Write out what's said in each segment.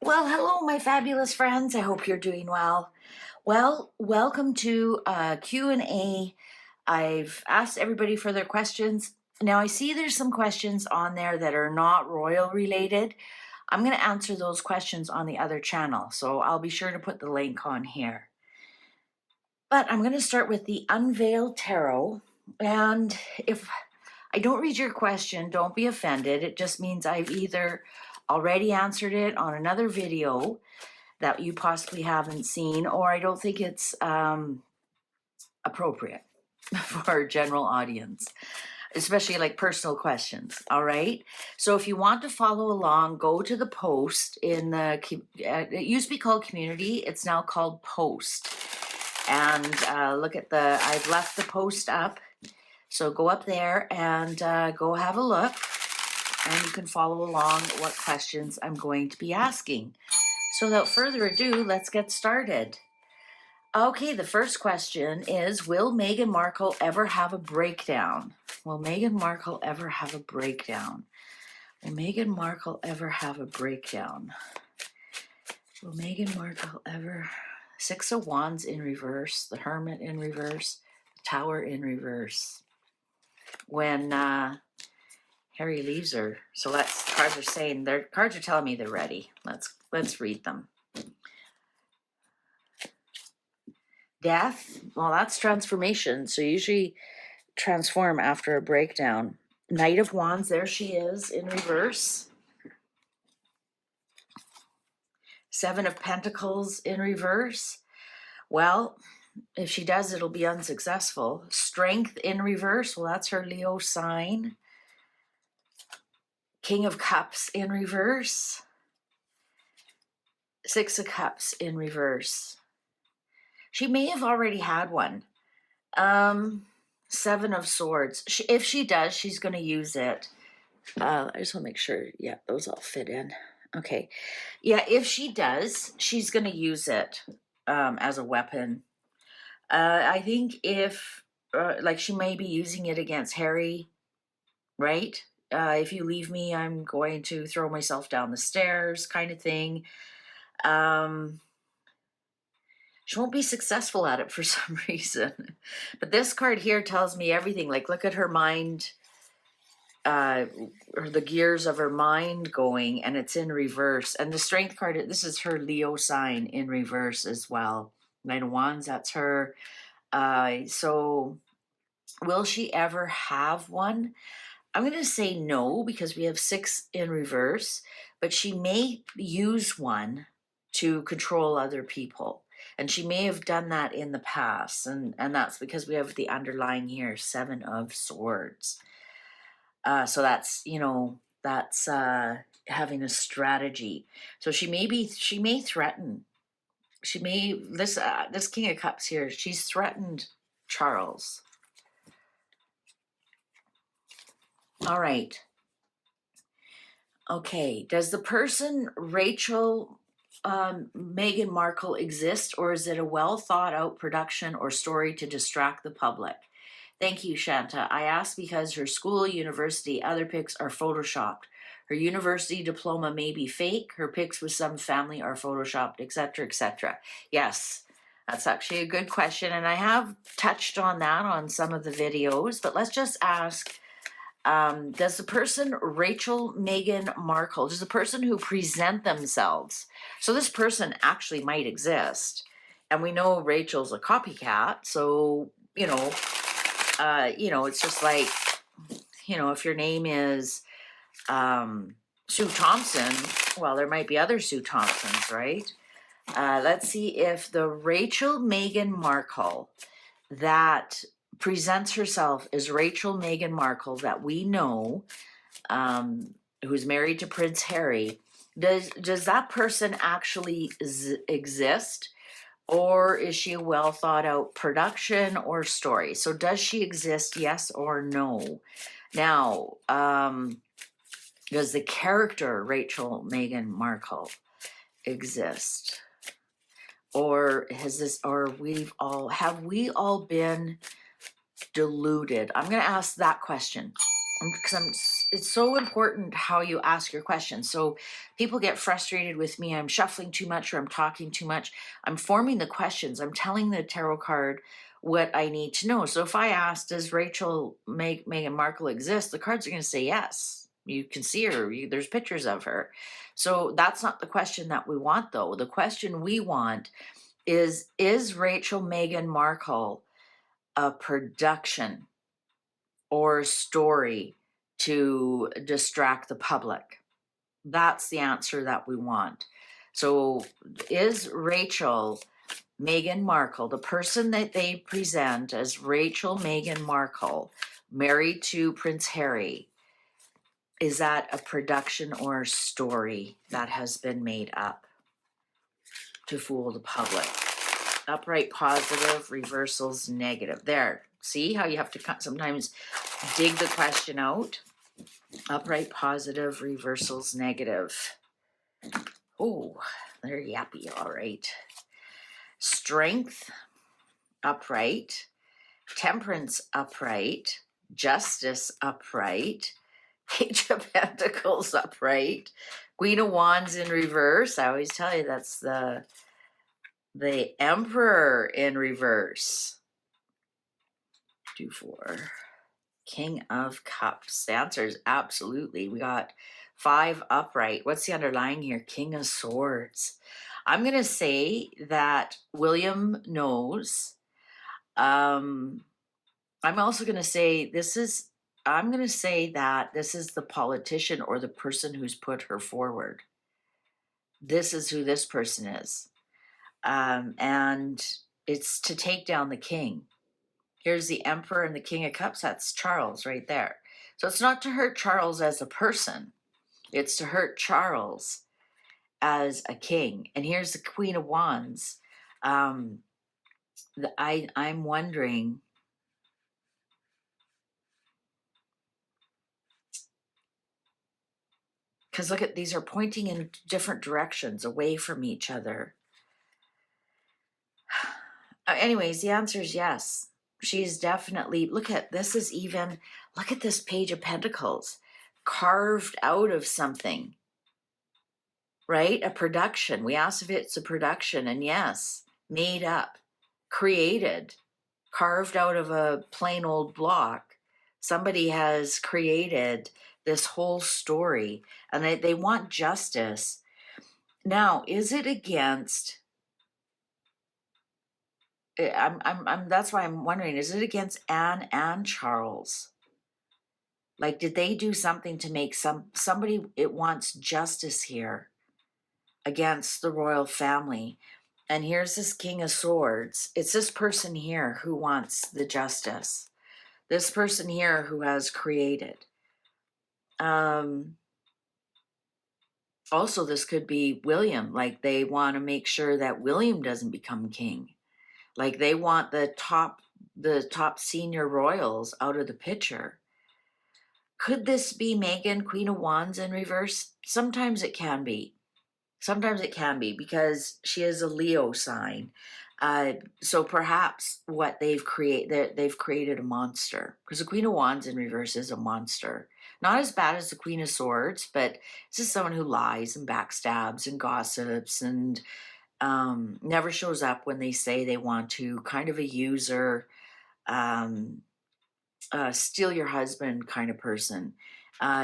Well, hello, my fabulous friends. I hope you're doing well. Well, welcome to Q&A. I've asked everybody for their questions. Now, I see there's some questions on there that are not royal related. I'm going to answer those questions on the other channel, so I'll be sure to put the link on here. But I'm going to start with the Unveiled Tarot. And if I don't read your question, don't be offended. It just means I've either already answered it on another video that you possibly haven't seen, or I don't think it's appropriate for a general audience, especially like personal questions. All right. So if you want to follow along, go to the post in the, it used to be called community. It's now called post. And look at I've left the post up. So go up there and go have a look, and you can follow along what questions I'm going to be asking. So without further ado, let's get started. Okay, the first question is, will Meghan Markle ever have a breakdown? Will Meghan Markle ever have a breakdown? Will Meghan Markle ever have a breakdown? Will Meghan Markle ever... Six of Wands in reverse, the Hermit in reverse, the Tower in reverse. When Harry leaves her. So cards are saying, cards are telling me they're ready. Let's read them. Death, well, that's transformation. So usually transform after a breakdown. Knight of Wands, there she is in reverse. Seven of Pentacles in reverse. Well, if she does, it'll be unsuccessful. Strength in reverse, well, that's her Leo sign. King of Cups in reverse. Six of Cups in reverse. She may have already had one. Seven of Swords. If she does, she's going to use it. I just want to make sure, yeah, those all fit in. Okay. Yeah, if she does, she's going to use it as a weapon. I think if, like, she may be using it against Harry, right? If you leave me, I'm going to throw myself down the stairs kind of thing. She won't be successful at it for some reason. But this card here tells me everything. Like, look at her mind, or the gears of her mind going, and it's in reverse. And the Strength card, this is her Leo sign in reverse as well. Knight of Wands, that's her. So will she ever have one? I'm going to say no, because we have six in reverse, but she may use one to control other people. And she may have done that in the past. And that's because we have the underlying here, Seven of Swords. So that's, that's having a strategy. So she may threaten. This King of Cups here, she's threatened Charles. All right. Okay, does the person Rachel Meghan Markle exist, or is it a well thought out production or story to distract the public? Thank you, Shanta. I ask because her school, university, other pics are photoshopped. Her university diploma may be fake. Her pics with some family are photoshopped, etc., etc. Yes, that's actually a good question, and I have touched on that on some of the videos, but let's just ask, does the person Rachel Meghan Markle, does the person who present themselves, so this person actually might exist, and we know Rachel's a copycat, so, it's just like, if your name is Sue Thompson, well, there might be other Sue Thompsons, right? Let's see if the Rachel Meghan Markle that presents herself as Rachel Meghan Markle that we know, who's married to Prince Harry, does that person actually exist? Or is she a well thought out production or story? So does she exist, yes or no? Now, does the character Rachel Meghan Markle exist? Or have we all been deluded? I'm going to ask that question. because it's so important how you ask your questions. So people get frustrated with me. I'm shuffling too much or I'm talking too much. I'm forming the questions. I'm telling the tarot card what I need to know. So if I ask, does Rachel Meghan Markle exist? The cards are going to say yes. You can see her. There's pictures of her. So that's not the question that we want, though. The question we want is Rachel Meghan Markle a production or story to distract the public? That's the answer that we want. So is Rachel Meghan Markle, the person that they present as Rachel Meghan Markle, married to Prince Harry, is that a production or a story that has been made up to fool the public? Upright positive, reversals negative. There, see how you have to sometimes dig the question out? Upright positive, reversals negative. Oh, they're yappy, all right. Strength, upright. Temperance, upright. Justice, upright. Page of Pentacles, upright. Queen of Wands in reverse. I always tell you that's the Emperor in reverse. 2, 4. King of Cups. The answer is absolutely. We got 5 upright. What's the underlying here? King of Swords. I'm going to say that William knows. I'm also going to say I'm going to say that this is the politician or the person who's put her forward. This is who this person is. And it's to take down the king. Here's the Emperor and the King of Cups. That's Charles right there. So it's not to hurt Charles as a person. It's to hurt Charles as a king. And here's the Queen of Wands. I'm wondering, because look at, these are pointing in different directions away from each other. Anyways, the answer is yes. She's definitely, look at this, look at this Page of Pentacles carved out of something, right? A production. We asked if it's a production, and yes, made up, created, carved out of a plain old block. Somebody has created this whole story, and they want justice. Now, is it against, that's why I'm wondering, is it against Anne and Charles? Like, did they do something to make somebody, it wants justice here against the royal family? And here's this King of Swords. It's this person here who wants the justice. This person here who has created. Also, this could be William. Like, they want to make sure that William doesn't become king. Like, they want the top senior royals out of the picture. Could this be Megan, Queen of Wands in reverse? Sometimes it can be. Sometimes it can be because she is a Leo sign. So perhaps what they've created a monster, because the Queen of Wands in reverse is a monster. Not as bad as the Queen of Swords, but this is someone who lies and backstabs and gossips and never shows up when they say they want to. Kind of a user, steal your husband kind of person.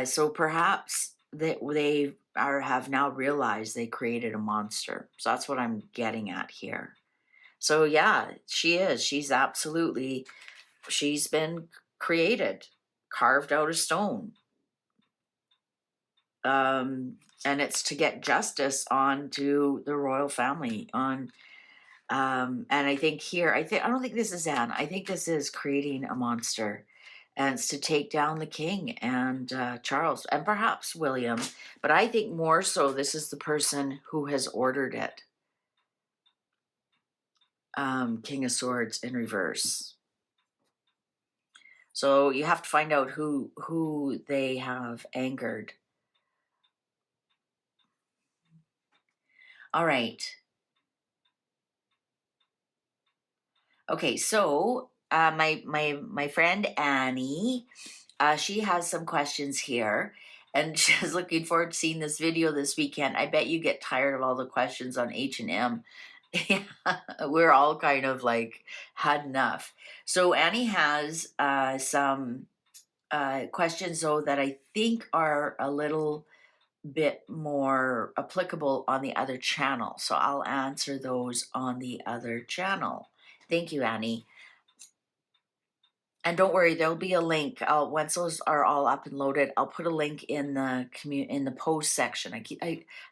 So perhaps they have now realized they created a monster. So that's what I'm getting at here. So yeah, she is. She's been created, carved out of stone. And it's to get justice onto the royal family. And I think here, I don't think this is Anne. I think this is creating a monster. And it's to take down the king and Charles and perhaps William. But I think more so this is the person who has ordered it. King of Swords in reverse. So you have to find out who they have angered. All right. Okay, so my friend Annie, She has some questions here, and she's looking forward to seeing this video this weekend. I bet you get tired of all the questions on H&M. Yeah, we're all kind of like had enough. So Annie has some questions though that I think are a little bit more applicable on the other channel. So I'll answer those on the other channel. Thank you, Annie. And don't worry, there'll be a link. Once those are all up and loaded, I'll put a link in the in the post section.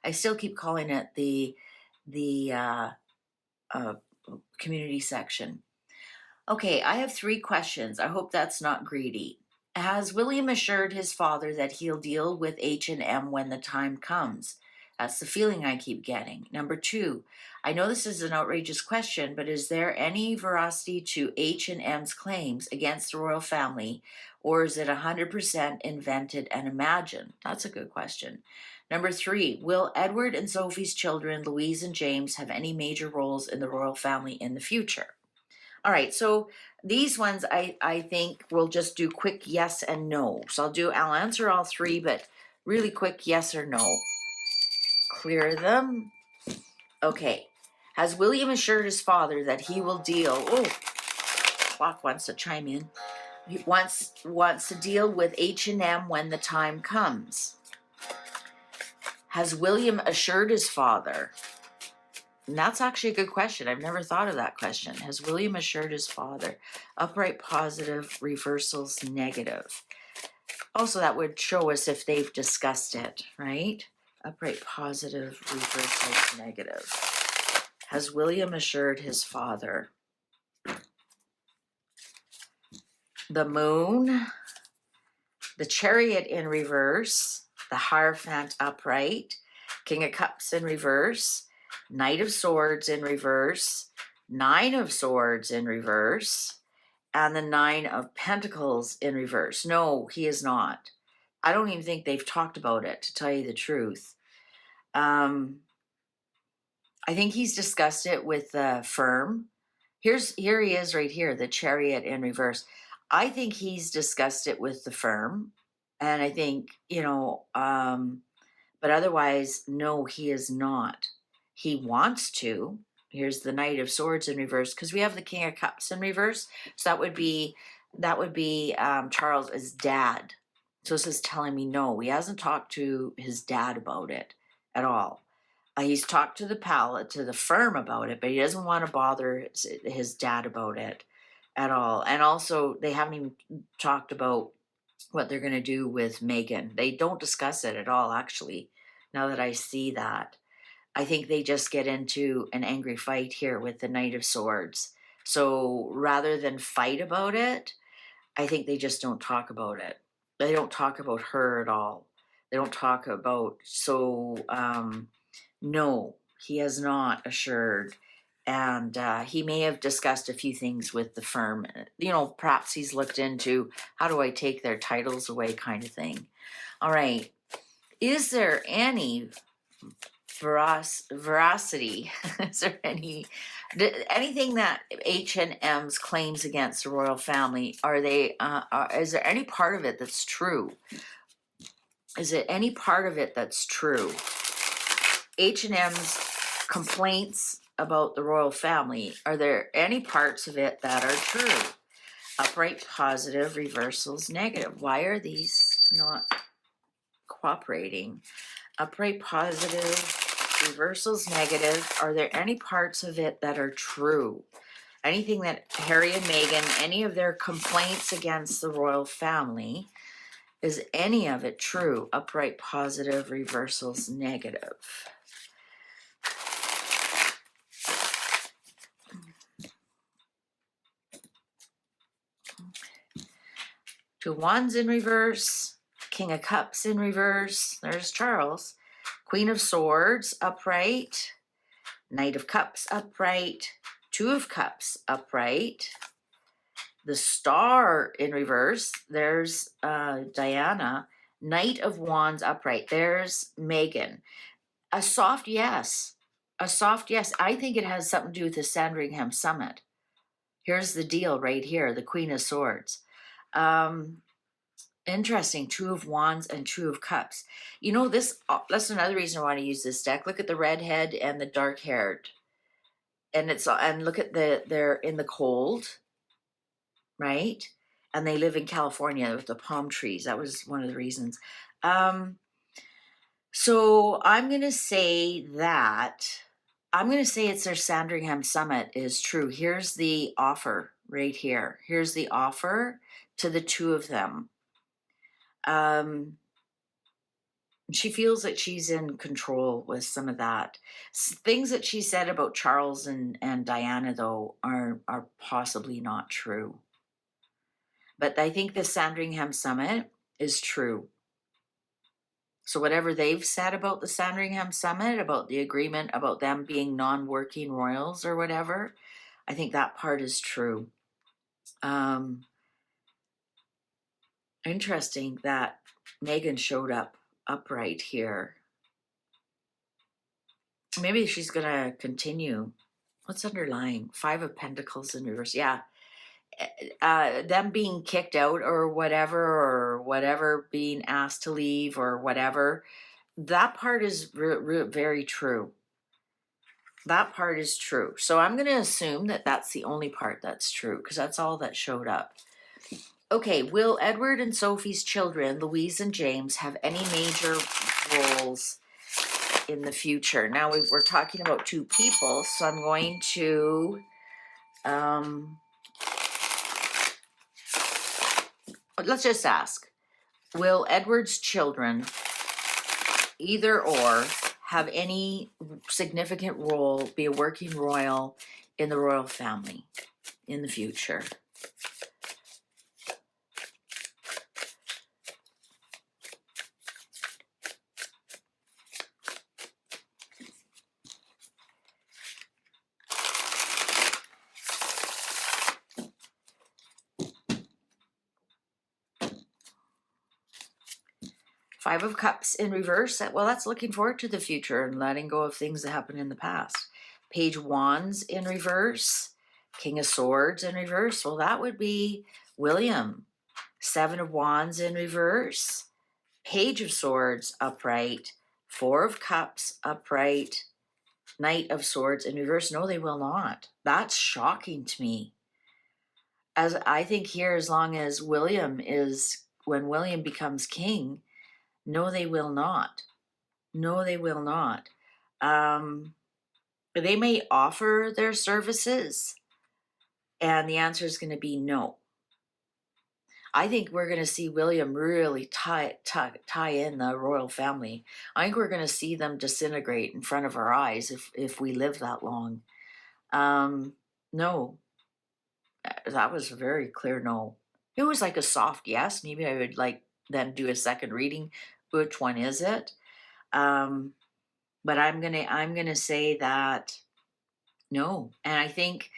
I still keep calling it the community section. Okay, I have 3 questions. I hope that's not greedy. Has William assured his father that he'll deal with H&M when the time comes? That's the feeling I keep getting. Number 2, I know this is an outrageous question, but is there any veracity to H&M's claims against the royal family, or is it 100% invented and imagined? That's a good question. Number 3, will Edward and Sophie's children, Louise and James, have any major roles in the royal family in the future? All right, so these ones I think we'll just do quick yes and no. So I'll answer all 3, but really quick yes or no. Clear them. Okay. Has William assured his father that he will deal? Oh, clock wants to chime in. He wants to deal with H&M when the time comes. Has William assured his father? And that's actually a good question. I've never thought of that question. Has William assured his father? Upright positive, reversals negative. Also, that would show us if they've discussed it, right? Upright positive, reversals negative. Has William assured his father? The Moon, the Chariot in reverse, the Hierophant upright, King of Cups in reverse, Knight of Swords in reverse, 9 of Swords in reverse, and the 9 of Pentacles in reverse. No, he is not. I don't even think they've talked about it, to tell you the truth. I think he's discussed it with the firm. Here he is right here, the Chariot in reverse. I think he's discussed it with the firm. And I think, but otherwise, no, he is not. He wants to. Here's the Knight of Swords in reverse, because we have the King of Cups in reverse. So that would be Charles's dad. So this is telling me no, he hasn't talked to his dad about it at all. He's talked to the firm about it, but he doesn't want to bother his dad about it at all. And also, they haven't even talked about what they're going to do with Meghan. They don't discuss it at all, actually, now that I see that. I think they just get into an angry fight here with the Knight of Swords. So rather than fight about it, I think they just don't talk about it. They don't talk about her at all. They don't talk about, no, he has not assured. And he may have discussed a few things with the firm. Perhaps he's looked into how do I take their titles away kind of thing. All right. Is there any veracity? Is there anything that H&M's claims against the royal family, is there any part of it that's true? Is it any part of it that's true? H&M's complaints about the royal family, are there any parts of it that are true? Upright positive, reversals negative. Why are these not cooperating? Upright positive, reversals negative. Are there any parts of it that are true? Anything that Harry and Meghan, any of their complaints against the royal family, is any of it true? Upright positive, reversals negative. Two Wands in reverse, King of Cups in reverse, there's Charles, Queen of Swords upright, Knight of Cups upright, 2 of Cups upright, the Star in reverse, there's Diana, Knight of Wands upright, there's Meghan. A soft yes. I think it has something to do with the Sandringham Summit. Here's the deal right here, the Queen of Swords. Interesting. Two of Wands and Two of Cups. You know, that's another reason I want to use this deck. Look at the redhead and the dark haired. And look at they're in the cold, right? And they live in California with the palm trees. That was one of the reasons. So I'm going to say it's their Sandringham Summit is true. Here's the offer right here. Here's the offer to the two of them. She feels that she's in control with some of that. Things that she said about Charles and Diana, though, are possibly not true. But I think the Sandringham Summit is true. So whatever they've said about the Sandringham Summit, about the agreement, about them being non-working royals or whatever, I think that part is true. Interesting that Megan showed up upright here. Maybe she's gonna continue. What's underlying? Five of Pentacles in reverse. Yeah. Them being kicked out or whatever, being asked to leave or whatever, that part is very true. That part is true. So I'm going to assume that that's the only part that's true, because that's all that showed up. Okay, will Edward and Sophie's children, Louise and James, have any major roles in the future? Now we're talking about two people, so I'm going to let's just ask, will Edward's children, either or, have any significant role, be a working royal in the royal family in the future? Five of Cups in reverse. Well, that's looking forward to the future and letting go of things that happened in the past. Page Wands in reverse. King of Swords in reverse. Well, that would be William. Seven of Wands in reverse. Page of Swords upright. Four of Cups upright. Knight of Swords in reverse. No, they will not. That's shocking to me. As I think here, as long as when William becomes king, no, they will not. No, they will not. They may offer their services, and the answer is going to be no. I think we're going to see William really tie in the royal family. I think we're going to see them disintegrate in front of our eyes if we live that long. No. That was a very clear no. It was like a soft yes. Maybe I would like then do a second reading. Which one is it? But I'm gonna say that no. And I think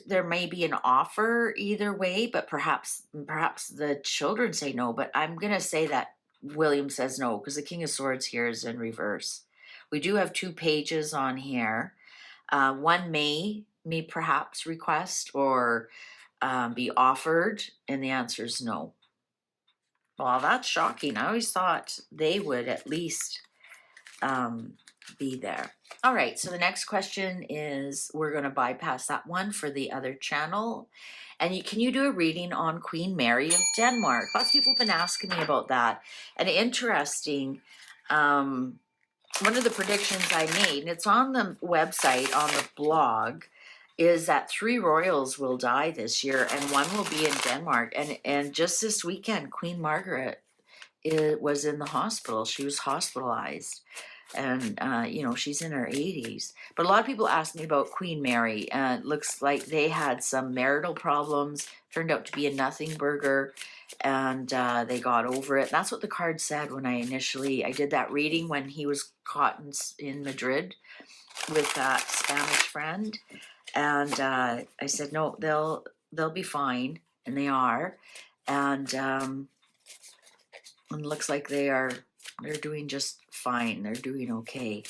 there may be an offer either way, but perhaps the children say no. But I'm gonna say that William says no, because the King of Swords here is in reverse. We do have two pages on here. One may perhaps request or be offered, and the answer is no. Well, that's shocking. I always thought they would at least be there. All right, so the next question is, we're going to bypass that one for the other channel. And can you do a reading on Queen Mary of Denmark? Lots of people have been asking me about that. And interesting, one of the predictions I made, and it's on the website, on the blog, is that 3 royals will die this year and 1 will be in Denmark. And just this weekend, Queen Margaret was in the hospital. She was hospitalized. And, she's in her 80s. But a lot of people ask me about Queen Mary. It looks like they had some marital problems, turned out to be a nothing burger, and they got over it. That's what the card said when I did that reading when he was caught in Madrid with that Spanish friend. And I said, no, they'll be fine, and they are. And it looks like they're doing just fine. They're doing okay.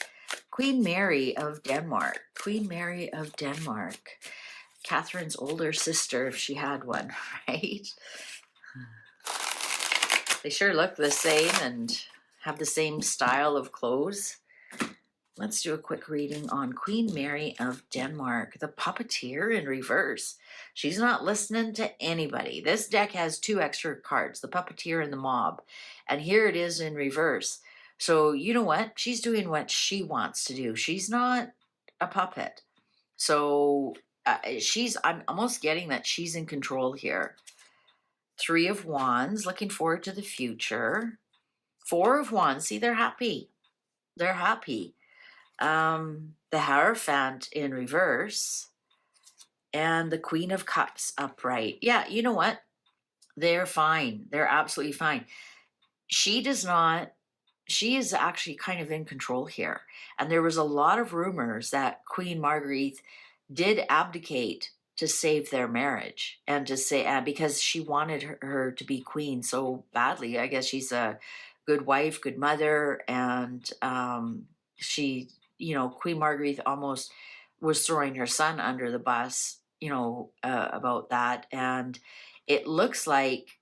Queen Mary of Denmark. Queen Mary of Denmark. Catherine's older sister, if she had one, right? They sure look the same and have the same style of clothes. Let's do a quick reading on Queen Mary of Denmark, the puppeteer in reverse. She's not listening to anybody. This deck has 2 extra cards, the puppeteer and the mob. And here it is in reverse. So you know what? She's doing what she wants to do. She's not a puppet. So I'm almost getting that she's in control here. 3 of Wands, looking forward to the future. 4 of Wands, see, they're happy. They're happy. The Hierophant in reverse, and the Queen of Cups upright. Yeah, you know what? They're fine. They're absolutely fine. She is actually kind of in control here. And there was a lot of rumors that Queen Marguerite did abdicate to save their marriage and to say, because she wanted her to be queen so badly. I guess she's a good wife, good mother, and she, Queen Marguerite almost was throwing her son under the bus, about that. And it looks like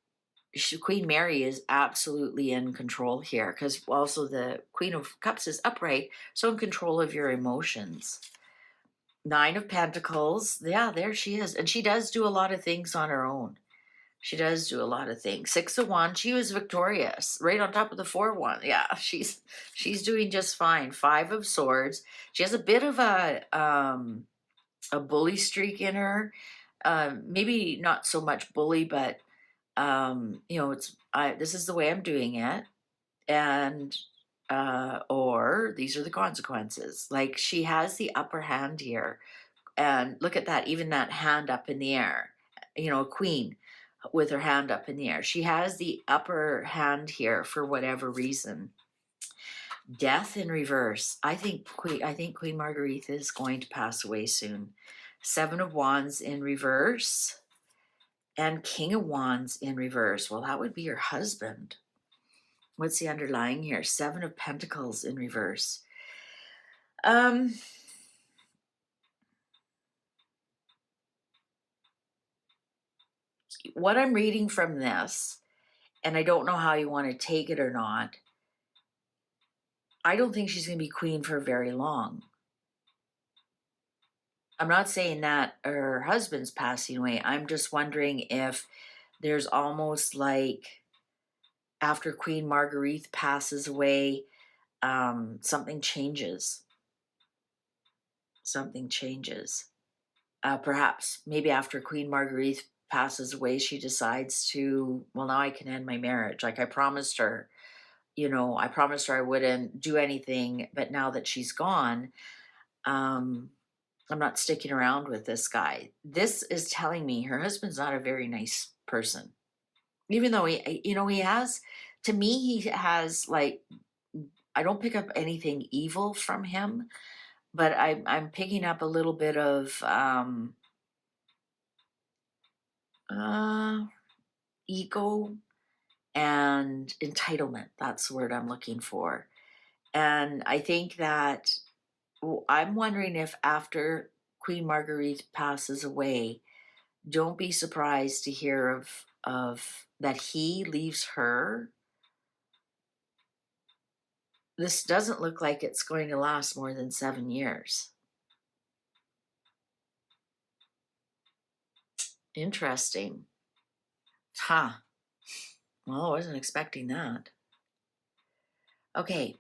Queen Mary is absolutely in control here, because also the Queen of Cups is upright, so in control of your emotions. 9 of Pentacles, yeah, there she is. And she does do a lot of things on her own. She does do a lot of things. 6 of Wands, she was victorious, right on top of the 4 one. Yeah, she's doing just fine. 5 of Swords, she has a bit of a bully streak in her. Maybe not so much bully, but this is the way I'm doing it, and or these are the consequences. Like, she has the upper hand here, and look at that, even that hand up in the air, a queen with her hand up in the air. She has the upper hand here for whatever reason. Death in reverse. I think Queen Marguerite is going to pass away soon. 7 of Wands in reverse, and King of Wands in reverse. Well, that would be your husband. What's the underlying here? 7 of Pentacles in reverse. What I'm reading from this, and I don't know how you want to take it or not, I don't think she's going to be queen for very long. I'm not saying that her husband's passing away. I'm just wondering if there's almost like, after Queen Marguerite passes away, something changes. Something changes. Perhaps maybe after Queen Marguerite passes away, she decides to, well, now I can end my marriage. Like, I promised her, I wouldn't do anything, but now that she's gone, I'm not sticking around with this guy. This is telling me her husband's not a very nice person. Even though he has, to me, he has, like, I don't pick up anything evil from him, but I'm picking up a little bit of ego and entitlement. That's the word I'm looking for. And I think that, I'm wondering if after Queen Marguerite passes away, don't be surprised to hear of that he leaves her. This doesn't look like it's going to last more than 7 years. Interesting. Huh. Well, I wasn't expecting that. Okay.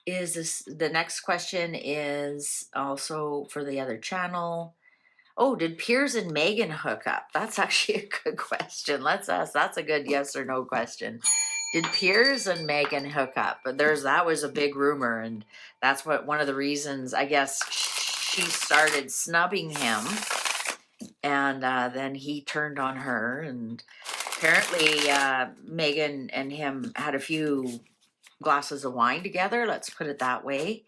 The next question is also for the other channel. Oh, did Piers and Megan hook up? That's actually a good question. Let's ask. That's a good yes or no question. Did Piers and Megan hook up? But that was a big rumor, and that's one of the reasons, I guess, she started snubbing him, and then he turned on her, and apparently Megan and him had a few glasses of wine together, let's put it that way.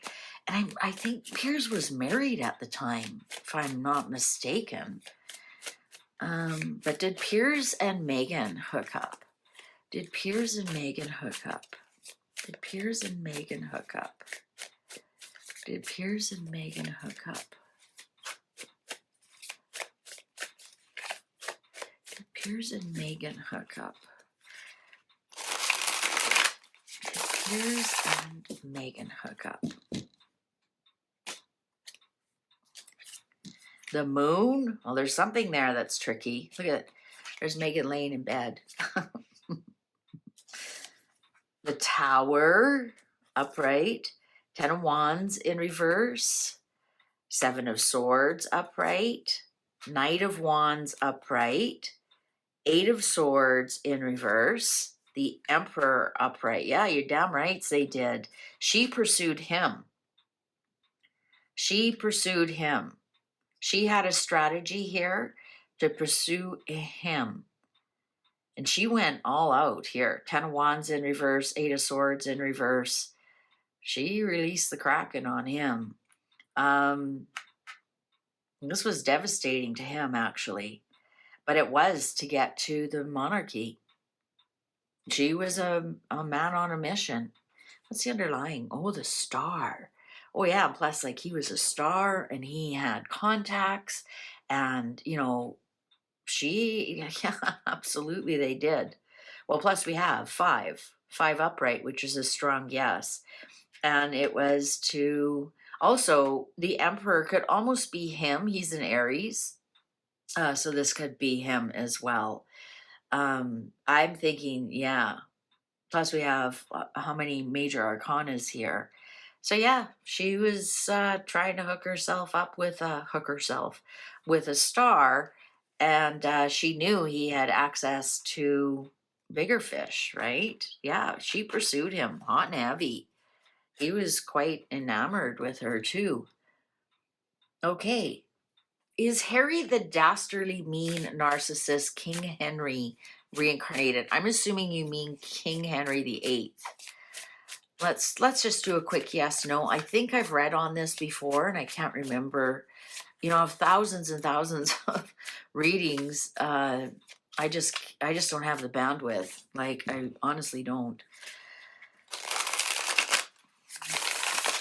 And I think Piers was married at the time, if I'm not mistaken. But did Piers and Megan hook up? Did Piers and Megan hook up? Did Piers and Megan hook up? Did Piers and Megan hook up? Did Piers and Megan hook up? Piers and Megan hookup. The moon. Well, there's something there that's tricky. Look at it. There's Megan laying in bed. The Tower, upright. 10 of Wands in reverse. 7 of Swords, upright. Knight of Wands, upright. 8 of Swords in reverse. The Emperor, upright. Yeah, you're damn right they did. She pursued him. She pursued him. She had a strategy here to pursue him. And she went all out here. 10 of Wands in reverse, 8 of Swords in reverse. She released the Kraken on him. This was devastating to him, actually. But it was to get to the monarchy. She was a man on a mission. What's the underlying? Oh, the Star. Oh, yeah. Plus, like, he was a star and he had contacts. And, you know, yeah, absolutely they did. Well, plus we have 5 upright, which is a strong yes. And it was to also, the Emperor could almost be him. He's an Aries. So this could be him as well. I'm thinking, yeah. Plus we have how many major arcanas here. So yeah, she was trying to hook herself up with a star. And she knew he had access to bigger fish, right? Yeah, she pursued him hot and heavy. He was quite enamored with her too. Okay. Is Harry the dastardly, mean narcissist King Henry reincarnated? I'm assuming you mean King Henry VIII. Let's just do a quick yes, no. I think I've read on this before and I can't remember. You know, of thousands and thousands of readings, I just don't have the bandwidth. Like, I honestly don't.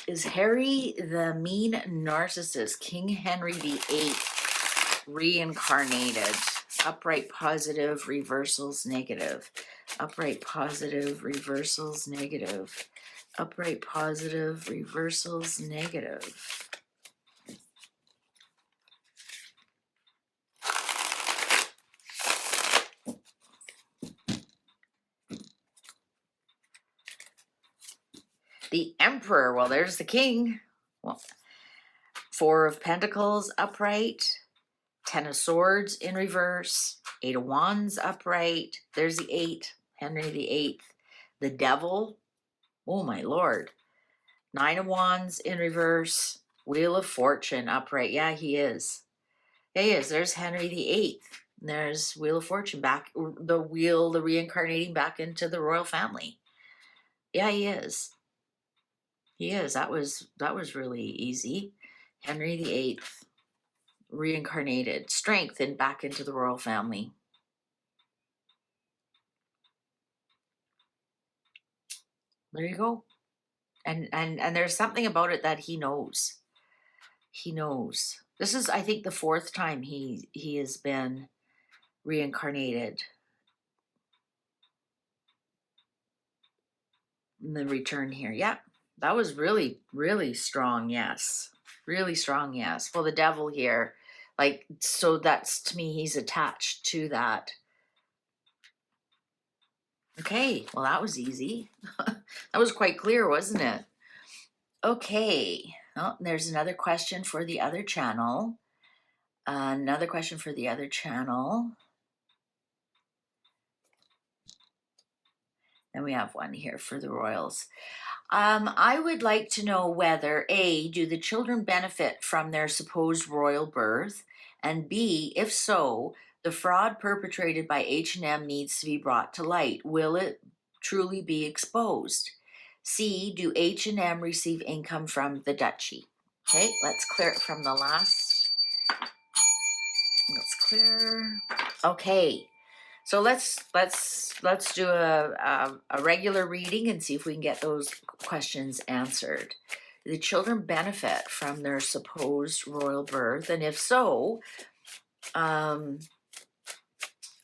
Is Harry the mean narcissist, King Henry VIII, reincarnated? Upright positive, reversals negative. Upright positive, reversals negative. Upright positive, reversals negative. The Emperor, well, there's the king. Well, 4 of Pentacles upright, 10 of Swords in reverse, 8 of Wands upright. There's the 8, Henry VIII. The Devil, oh my Lord. 9 of Wands in reverse, Wheel of Fortune upright. Yeah, he is. Yeah, he is. There's Henry VIII. There's Wheel of Fortune back, the reincarnating back into the royal family. Yeah, he is. He is. That was really easy. Henry VIII, reincarnated, strengthened back into the royal family. There you go. And there's something about it that he knows. He knows. This is, I think, the 4th time he has been reincarnated. And then return here. Yeah. That was really, really strong, yes. Really strong, yes. Well, the Devil here, like, so that's, to me, he's attached to that. Okay, well, that was easy. That was quite clear, wasn't it? Okay, oh, there's another question for the other channel. Another question for the other channel. And we have one here for the royals. I would like to know whether A, do the children benefit from their supposed royal birth? And B, if so, the fraud perpetrated by H&M needs to be brought to light. Will it truly be exposed? C, do H&M receive income from the duchy? Okay, let's clear it from the last. Let's clear. Okay. So let's do a regular reading and see if we can get those questions answered. Do the children benefit from their supposed royal birth? And if so,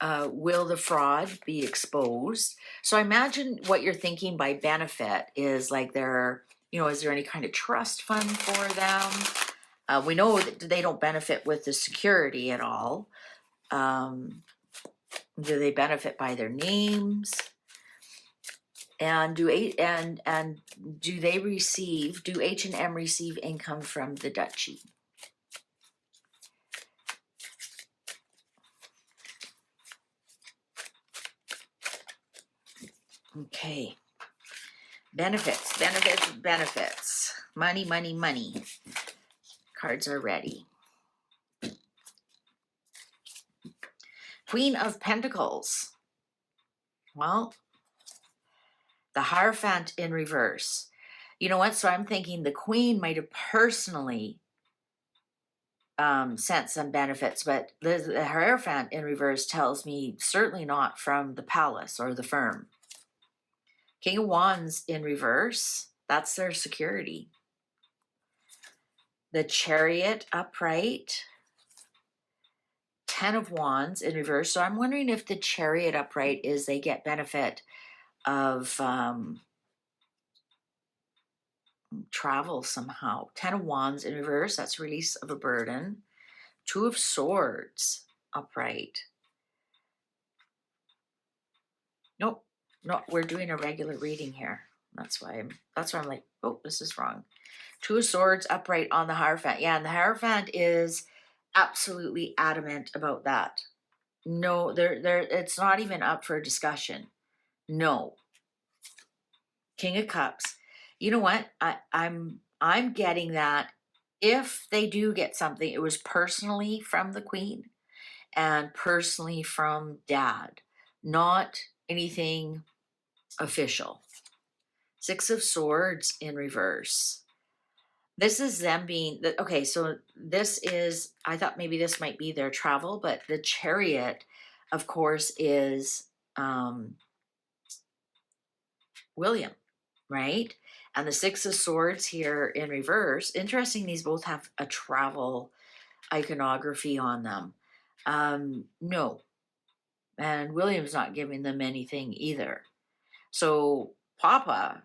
will the fraud be exposed? So I imagine what you're thinking by benefit is like there, is there any kind of trust fund for them? We know that they don't benefit with the security at all. Do they benefit by their names? And do they receive? Do H&M receive income from the duchy? Okay. Benefits, benefits, benefits. Money, money, money. Cards are ready. Queen of Pentacles. Well, the Hierophant in reverse. You know what? So I'm thinking the Queen might have personally sent some benefits, but the Hierophant in reverse tells me certainly not from the palace or the firm. King of Wands in reverse, that's their security. The Chariot upright. 10 of Wands in reverse. So I'm wondering if the Chariot upright is they get benefit of travel somehow. 10 of Wands in reverse, that's release of a burden. 2 of Swords upright. Nope, no, we're doing a regular reading here. That's why I'm like, oh, this is wrong. 2 of Swords upright on the Hierophant. Yeah, and the Hierophant is absolutely adamant about that. No, it's not even up for discussion. No. King of Cups. You know what? I'm getting that if they do get something, it was personally from the Queen and personally from Dad, not anything official. 6 of Swords in reverse. This is them being, okay, so this is, I thought maybe this might be their travel, but the Chariot, of course, is William, right? And the 6 of Swords here in reverse. Interesting, these both have a travel iconography on them. No. And William's not giving them anything either. So Papa,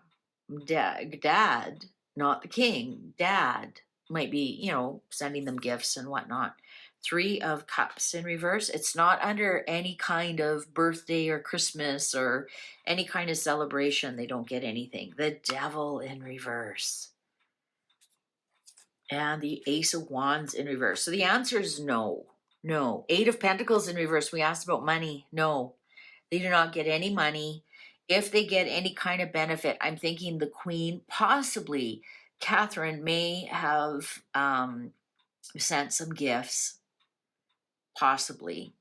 Dad, not the king, Dad might be, sending them gifts and whatnot. 3 of Cups in reverse. It's not under any kind of birthday or Christmas or any kind of celebration. They don't get anything. The Devil in reverse. And the Ace of Wands in reverse. So the answer is no. No. 8 of Pentacles in reverse. We asked about money. No. They do not get any money. If they get any kind of benefit, I'm thinking the Queen, possibly Catherine, may have sent some gifts. Possibly.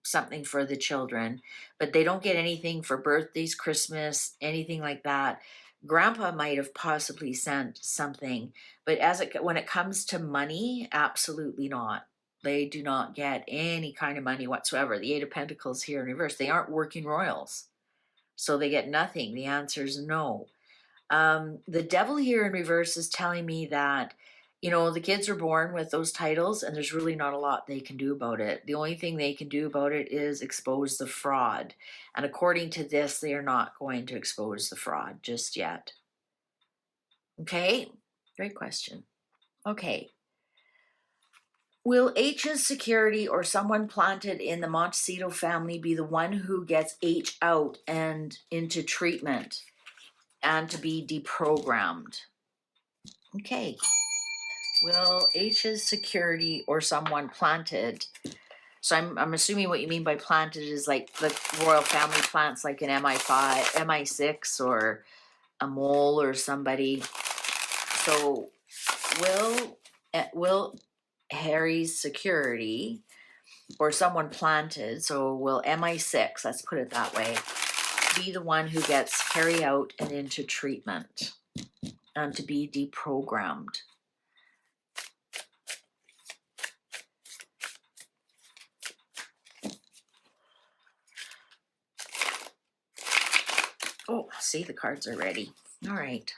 Something for the children, but they don't get anything for birthdays, Christmas, anything like that. Grandpa might have possibly sent something, but when it comes to money, absolutely not. They do not get any kind of money whatsoever. The 8 of Pentacles here in reverse. They aren't working royals, so they get nothing. The answer is no. The Devil here in reverse is telling me that, the kids are born with those titles and there's really not a lot they can do about it. The only thing they can do about it is expose the fraud. And according to this, they are not going to expose the fraud just yet. Okay, great question. Okay. Will H's security or someone planted in the Montecito family be the one who gets H out and into treatment and to be deprogrammed? Okay. Will H's security or someone planted? So I'm assuming what you mean by planted is like the royal family plants, like an MI5, MI6, or a mole or somebody. So will Harry's security or someone planted, so will MI6, let's put it that way, be the one who gets Harry out and into treatment and to be deprogrammed? Oh, see, the cards are ready. All right.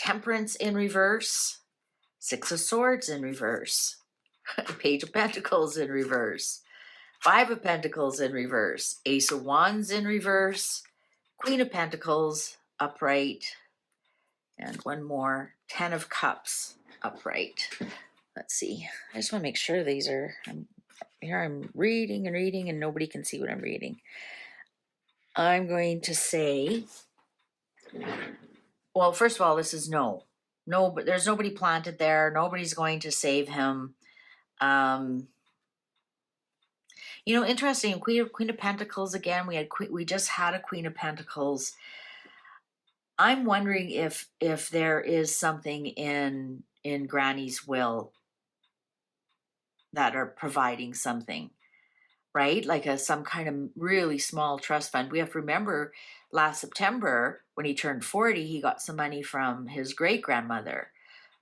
Temperance in reverse, Six of Swords in reverse, Page of Pentacles in reverse, Five of Pentacles in reverse, Ace of Wands in reverse, Queen of Pentacles upright, and one more, Ten of Cups upright. Let's see. I just want to make sure these are, I'm reading and reading and nobody can see what I'm reading. I'm going to say, well, first of all, this is no, but there's nobody planted there. Nobody's going to save him. You know, interesting. Queen of Pentacles again. We just had a Queen of Pentacles. I'm wondering if there is something in Granny's will that are providing something, right? Like some kind of really small trust fund. We have to remember last September when he turned 40, he got some money from his great grandmother.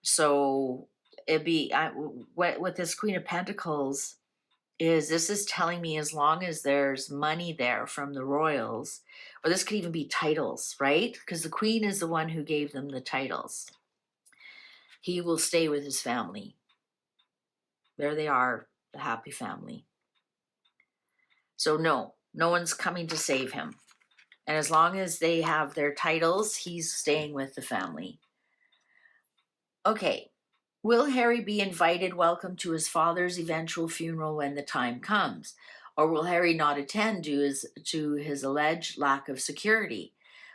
So it'd be with this Queen of Pentacles this is telling me as long as there's money there from the royals, or this could even be titles, right? Because the Queen is the one who gave them the titles. He will stay with his family. There they are, the happy family. So no one's coming to save him. And as long as they have their titles, he's staying with the family. Okay. Will Harry be invited welcome to his father's eventual funeral when the time comes? Or will Harry not attend due to his alleged lack of security?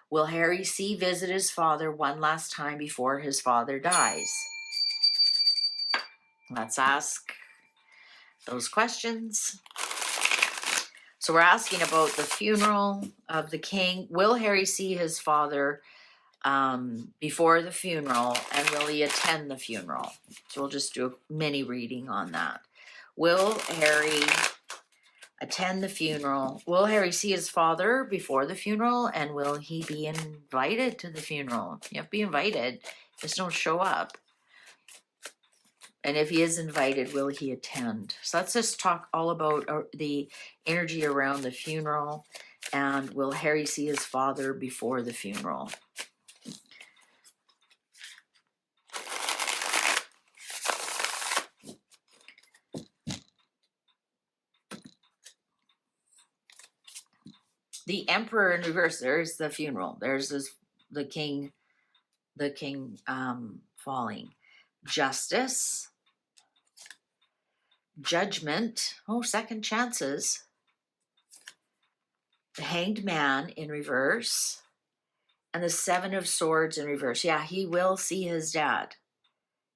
Will Harry visit his father one last time before his father dies? Let's ask those questions. So we're asking about the funeral of the king. Will Harry see his father before the funeral, and will he attend the funeral? So we'll just do a mini reading on that. Will Harry attend the funeral? Will Harry see his father before the funeral, and will he be invited to the funeral? You have to be invited, just don't show up. And if he is invited, will he attend? So let's just talk all about the energy around the funeral, and will Harry see his father before the funeral? The Emperor in reverse. There's the funeral. There's the king falling. Justice. Judgment. Oh, second chances. The Hanged Man in reverse. And the Seven of Swords in reverse. Yeah, he will see his dad.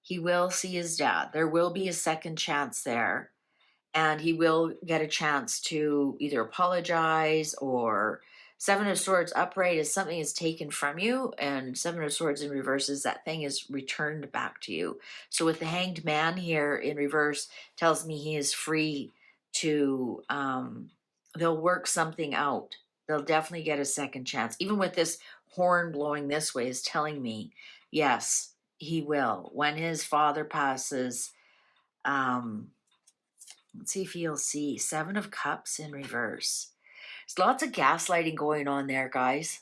He will see his dad. There will be a second chance there. And he will get a chance to either apologize, or Seven of Swords upright is something is taken from you, and Seven of Swords in reverse is that thing is returned back to you. So with the Hanged Man here in reverse tells me he is free to, they'll work something out. They'll definitely get a second chance. Even with this horn blowing this way is telling me, yes, he will. When his father passes, let's see if he'll see. Seven of Cups in reverse. There's lots of gaslighting going on there, guys.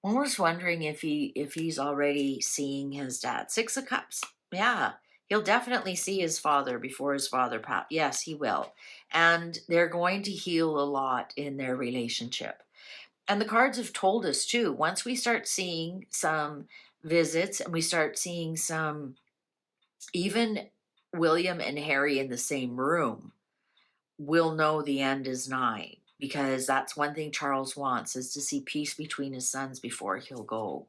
I'm almost wondering if he's already seeing his dad. Six of Cups. Yeah, he'll definitely see his father before his father passes. Yes, he will. And they're going to heal a lot in their relationship. And the cards have told us too, once we start seeing some visits and we start seeing some, even William and Harry in the same room, we'll know the end is nigh, because that's one thing Charles wants, is to see peace between his sons before he'll go.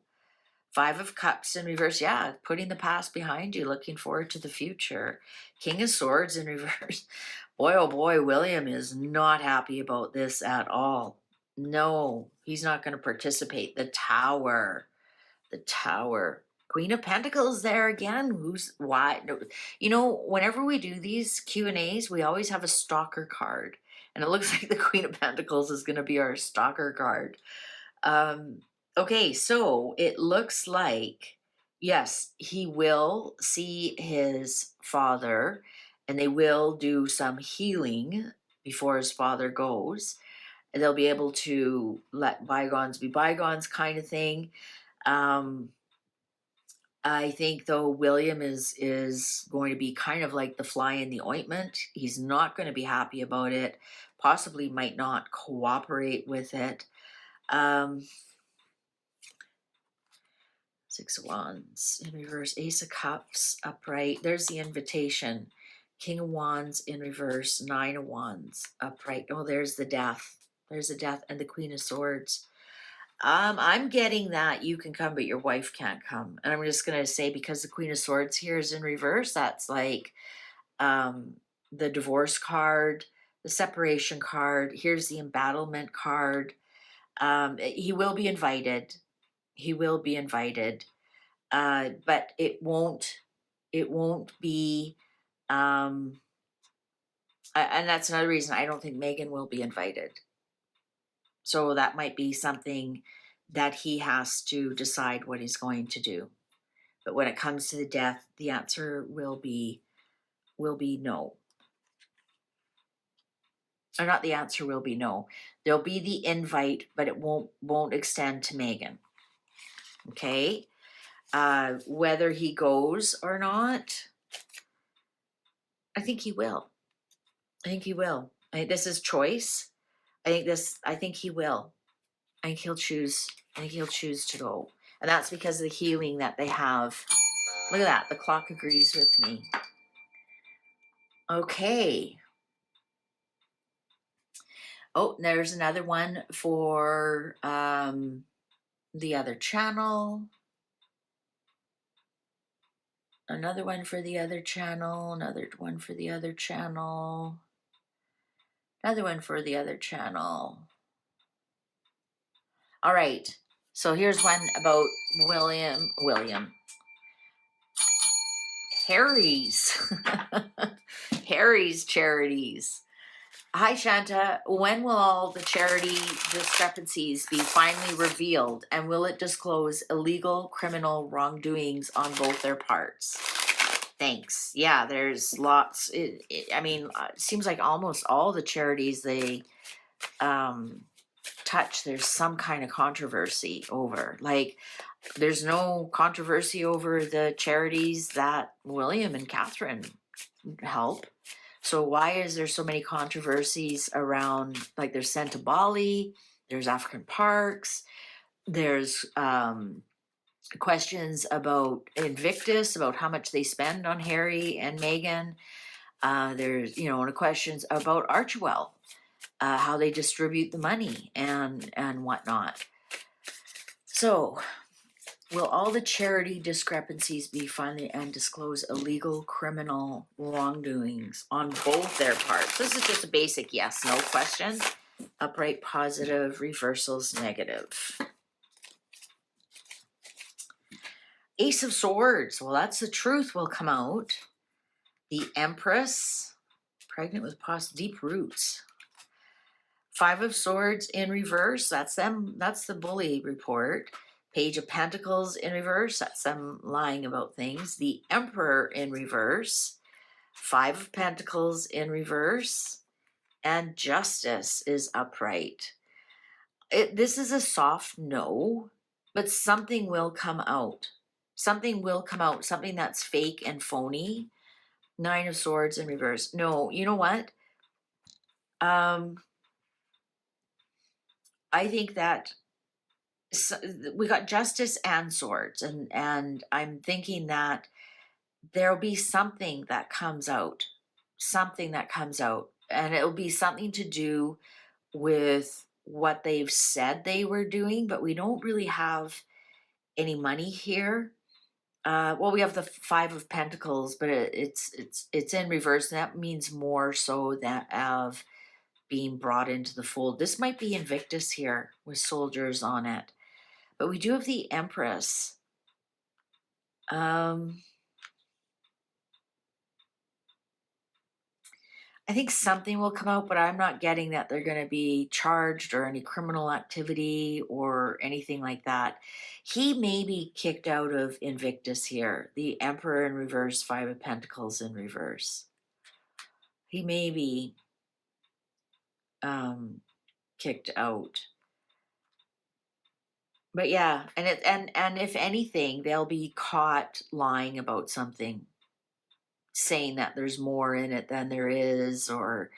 Five of Cups in reverse. Yeah, putting the past behind you, looking forward to the future. King of Swords in reverse. Boy, oh boy, William is not happy about this at all. No, he's not going to participate. The Tower. The Tower. Queen of Pentacles there again. Who's why? You know, whenever we do these Q&As, we always have a stalker card. And it looks like the Queen of Pentacles is going to be our stalker card. Okay, so it looks like, yes, he will see his father, and they will do some healing before his father goes. And they'll be able to let bygones be bygones kind of thing. I think though William is going to be kind of like the fly in the ointment. He's not going to be happy about it. Possibly might not cooperate with it. Six of Wands in reverse, Ace of Cups upright. There's the invitation. King of Wands in reverse, Nine of Wands upright. Oh, there's the Death. There's the Death and the Queen of Swords. I'm getting that you can come, but your wife can't come. And I'm just gonna say, because the Queen of Swords here is in reverse, that's like the divorce card, the separation card. Here's the embattlement card. He will be invited. He will be invited. But it won't be, and that's another reason I don't think Megan will be invited. So that might be something that he has to decide what he's going to do. But when it comes to the Death, the answer will be no. Or not, the answer will be no. There'll be the invite, but it won't extend to Megan. Okay? Whether he goes or not, I think he will. I think he will. This is choice. I think he will. I think he'll choose to go. And that's because of the healing that they have. Look at that. The clock agrees with me. Okay. Oh, there's another one for the other channel. Another one for the other channel. Another one for the other channel. Another one for the other channel. All right. So here's one about William. Harry's. Harry's Charities. Hi, Shanta. When will all the charity discrepancies be finally revealed, and will it disclose illegal criminal wrongdoings on both their parts? Thanks. Yeah, there's lots. I mean, it seems like almost all the charities they touch, there's some kind of controversy over. Like, there's no controversy over the charities that William and Catherine help. So why is there so many controversies around, like, there's Sent to Bali, there's African Parks, there's questions about Invictus, about how much they spend on Harry and Meghan. There's, questions about Archewell, how they distribute the money and whatnot. So, will all the charity discrepancies be finally and disclose illegal criminal wrongdoings on both their parts? This is just a basic yes, no question. Upright, positive, reversals, negative. Ace of Swords. Well, that's the truth will come out. The Empress, pregnant with deep roots. Five of Swords in reverse. That's them. That's the bully report. Page of Pentacles in reverse. That's them lying about things. The Emperor in reverse. Five of Pentacles in reverse. And Justice is upright. This is a soft no, but something will come out. Something will come out. Something that's fake and phony. Nine of Swords in reverse. No, you know what? I think that we got Justice and Swords, and I'm thinking that there'll be something that comes out, and it'll be something to do with what they've said they were doing, but we don't really have any money here. Well, we have the Five of Pentacles, but it's in reverse, and that means more so that of being brought into the fold. This might be Invictus here with soldiers on it. But we do have the Empress. I think something will come out, but I'm not getting that they're going to be charged or any criminal activity or anything like that. He may be kicked out of Invictus here. The Emperor in reverse, Five of Pentacles in reverse. He may be kicked out. But yeah, and if anything, they'll be caught lying about something, saying that there's more in it than there is, or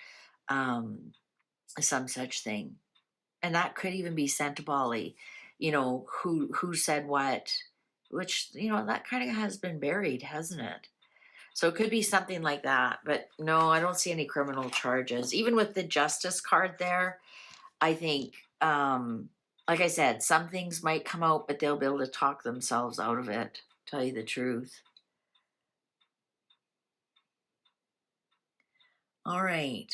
um, some such thing. And that could even be sent to Bali. Who said what, which that kind of has been buried, hasn't it? So it could be something like that. But no, I don't see any criminal charges. Even with the justice card there, I think, like I said, some things might come out, but they'll be able to talk themselves out of it, tell you the truth. All right.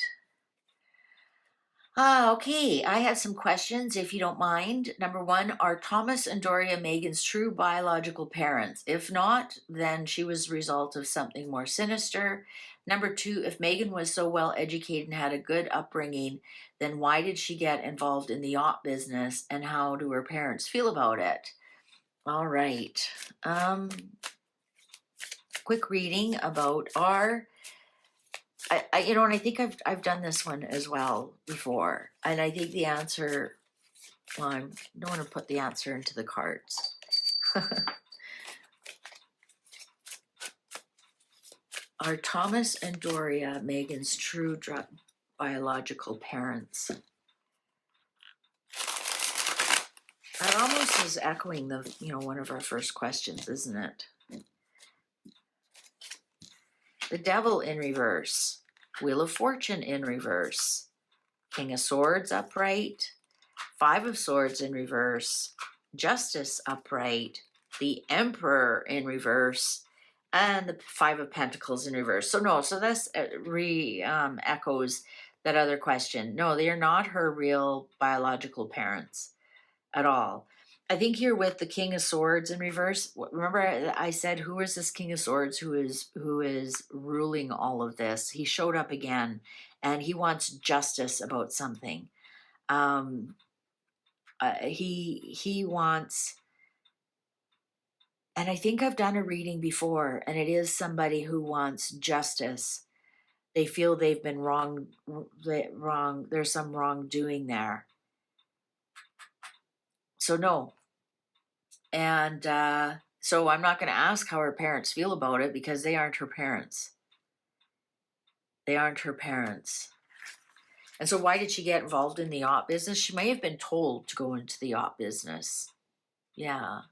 Okay, I have some questions if you don't mind. Number one, are Thomas and Doria Megan's true biological parents? If not, then she was the result of something more sinister. Number two, if Megan was so well educated and had a good upbringing, then why did she get involved in the yacht business, and how do her parents feel about it? All right. Quick reading about our and I think I've done this one as well before, and I think the answer. Well, I don't want to put the answer into the cards. Are Thomas and Doria Megan's true biological parents? That almost is echoing the one of our first questions, isn't it? The Devil in reverse, Wheel of Fortune in reverse, King of Swords upright, Five of Swords in reverse, Justice upright, the Emperor in reverse, and the Five of Pentacles in reverse. So no, so this echoes that other question. No, they are not her real biological parents at all. I think you're with the King of Swords in reverse. Remember, I said, who is this King of Swords who is ruling all of this? He showed up again, and he wants justice about something. He wants, and I think I've done a reading before, and it is somebody who wants justice. They feel they've been wrong. There's some wrongdoing there. So no. And so I'm not going to ask how her parents feel about it, because they aren't her parents. They aren't her parents. And so why did she get involved in the yacht business? She may have been told to go into the yacht business. Yeah.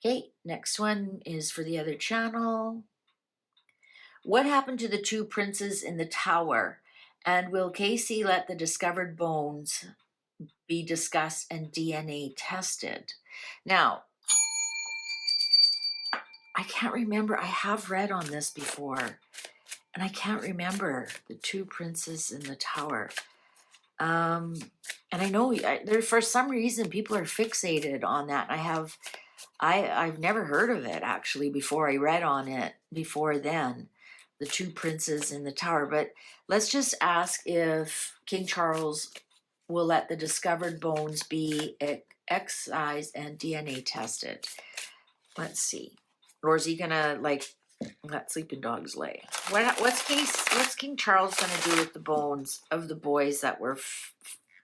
Okay, next one is for the other channel. What happened to the two princes in the tower? And will Casey let the discovered bones be discussed and DNA tested? Now, I can't remember. I have read on this before, and I can't remember the two princes in the tower. And I know there, for some reason, people are fixated on that. I've never heard of it actually before. I read on it before then, the two princes in the tower. But let's just ask if King Charles will let the discovered bones be excised and DNA tested. Let's see. Or is he gonna let sleeping dogs lay? What's King Charles gonna do with the bones of the boys that were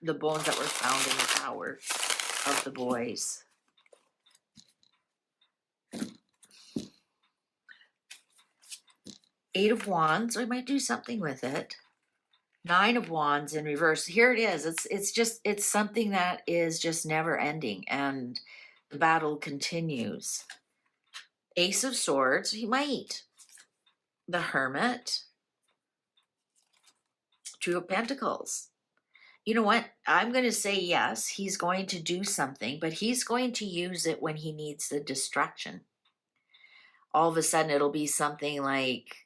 the bones that were found in the tower of the boys? Eight of Wands. I might do something with it. Nine of Wands in reverse. Here it is. It's something that is just never ending, and the battle continues. Ace of Swords. He might. The Hermit. Two of Pentacles. You know what? I'm going to say yes, he's going to do something, but he's going to use it when he needs the distraction. All of a sudden, it'll be something like,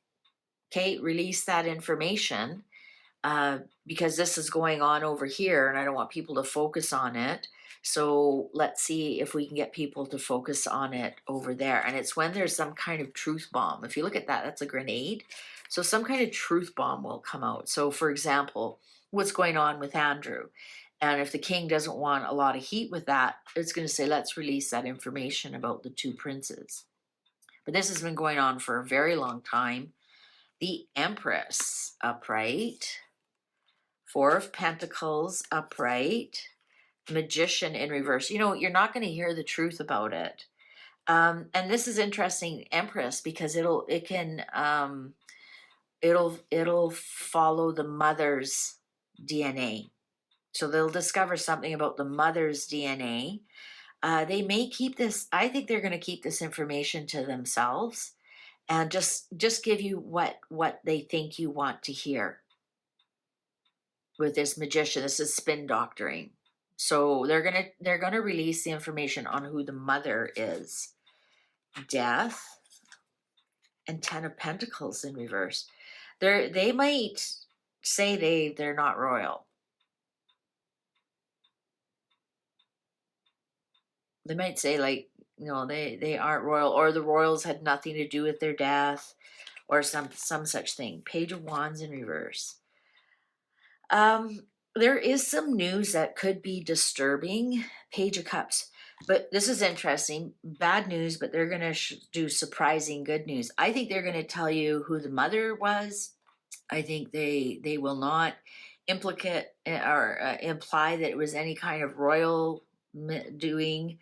Kate, release that information because this is going on over here, and I don't want people to focus on it. So let's see if we can get people to focus on it over there. And it's when there's some kind of truth bomb. If you look at that, that's a grenade. So some kind of truth bomb will come out. So for example, what's going on with Andrew? And if the king doesn't want a lot of heat with that, it's going to say, let's release that information about the two princes. But this has been going on for a very long time. The Empress upright. Four of Pentacles upright. Magician in reverse. You know, you're not going to hear the truth about it. And this is interesting, Empress, because it'll follow the mother's DNA. So they'll discover something about the mother's DNA. They may keep this, I think they're going to keep this information to themselves and just give you what they think you want to hear with this magician. This is spin doctoring. So they're gonna release the information on who the mother is. Death and 10 of Pentacles in reverse. They might say they're not royal. They might say, like, you know, they aren't royal, or the royals had nothing to do with their death, or some such thing. Page of Wands in reverse. There is some news that could be disturbing. Page of Cups. But this is interesting. Bad news, but they're going to do surprising good news. I think they're going to tell you who the mother was. I think they will not implicate or imply that it was any kind of royal doing.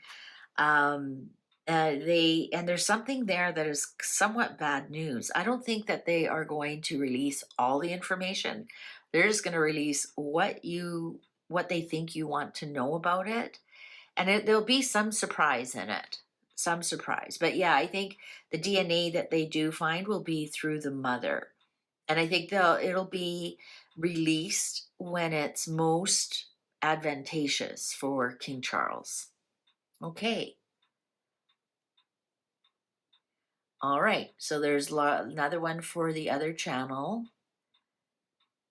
There's something there that is somewhat bad news. I don't think that they are going to release all the information. They're just going to release what they think you want to know about it, and there'll be some surprise in it. Some surprise. But yeah, I think the DNA that they do find will be through the mother. And I think it'll be released when it's most advantageous for King Charles. Okay. All right. So there's another one for the other channel.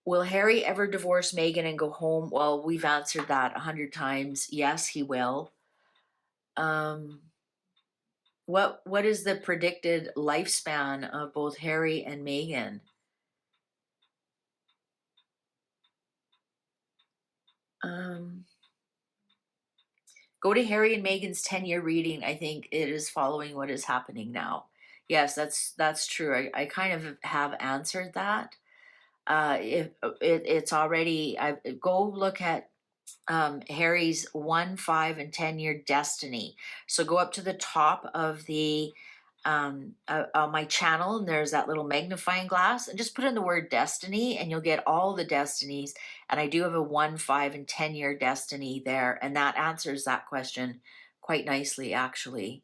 Will Harry ever divorce Meghan and go home? Well, we've answered that 100 times. Yes, he will. What is the predicted lifespan of both Harry and Meghan? Go to Harry and Meghan's 10-year reading. I think it is following what is happening now. Yes, that's true. I kind of have answered that. If it's already, go look at Harry's 1, 5, and 10-year destiny. So go up to the top of the on my channel, and there's that little magnifying glass, and just put in the word destiny, and you'll get all the destinies. And I do have a 1, 5, and 10-year destiny there, and that answers that question quite nicely, actually.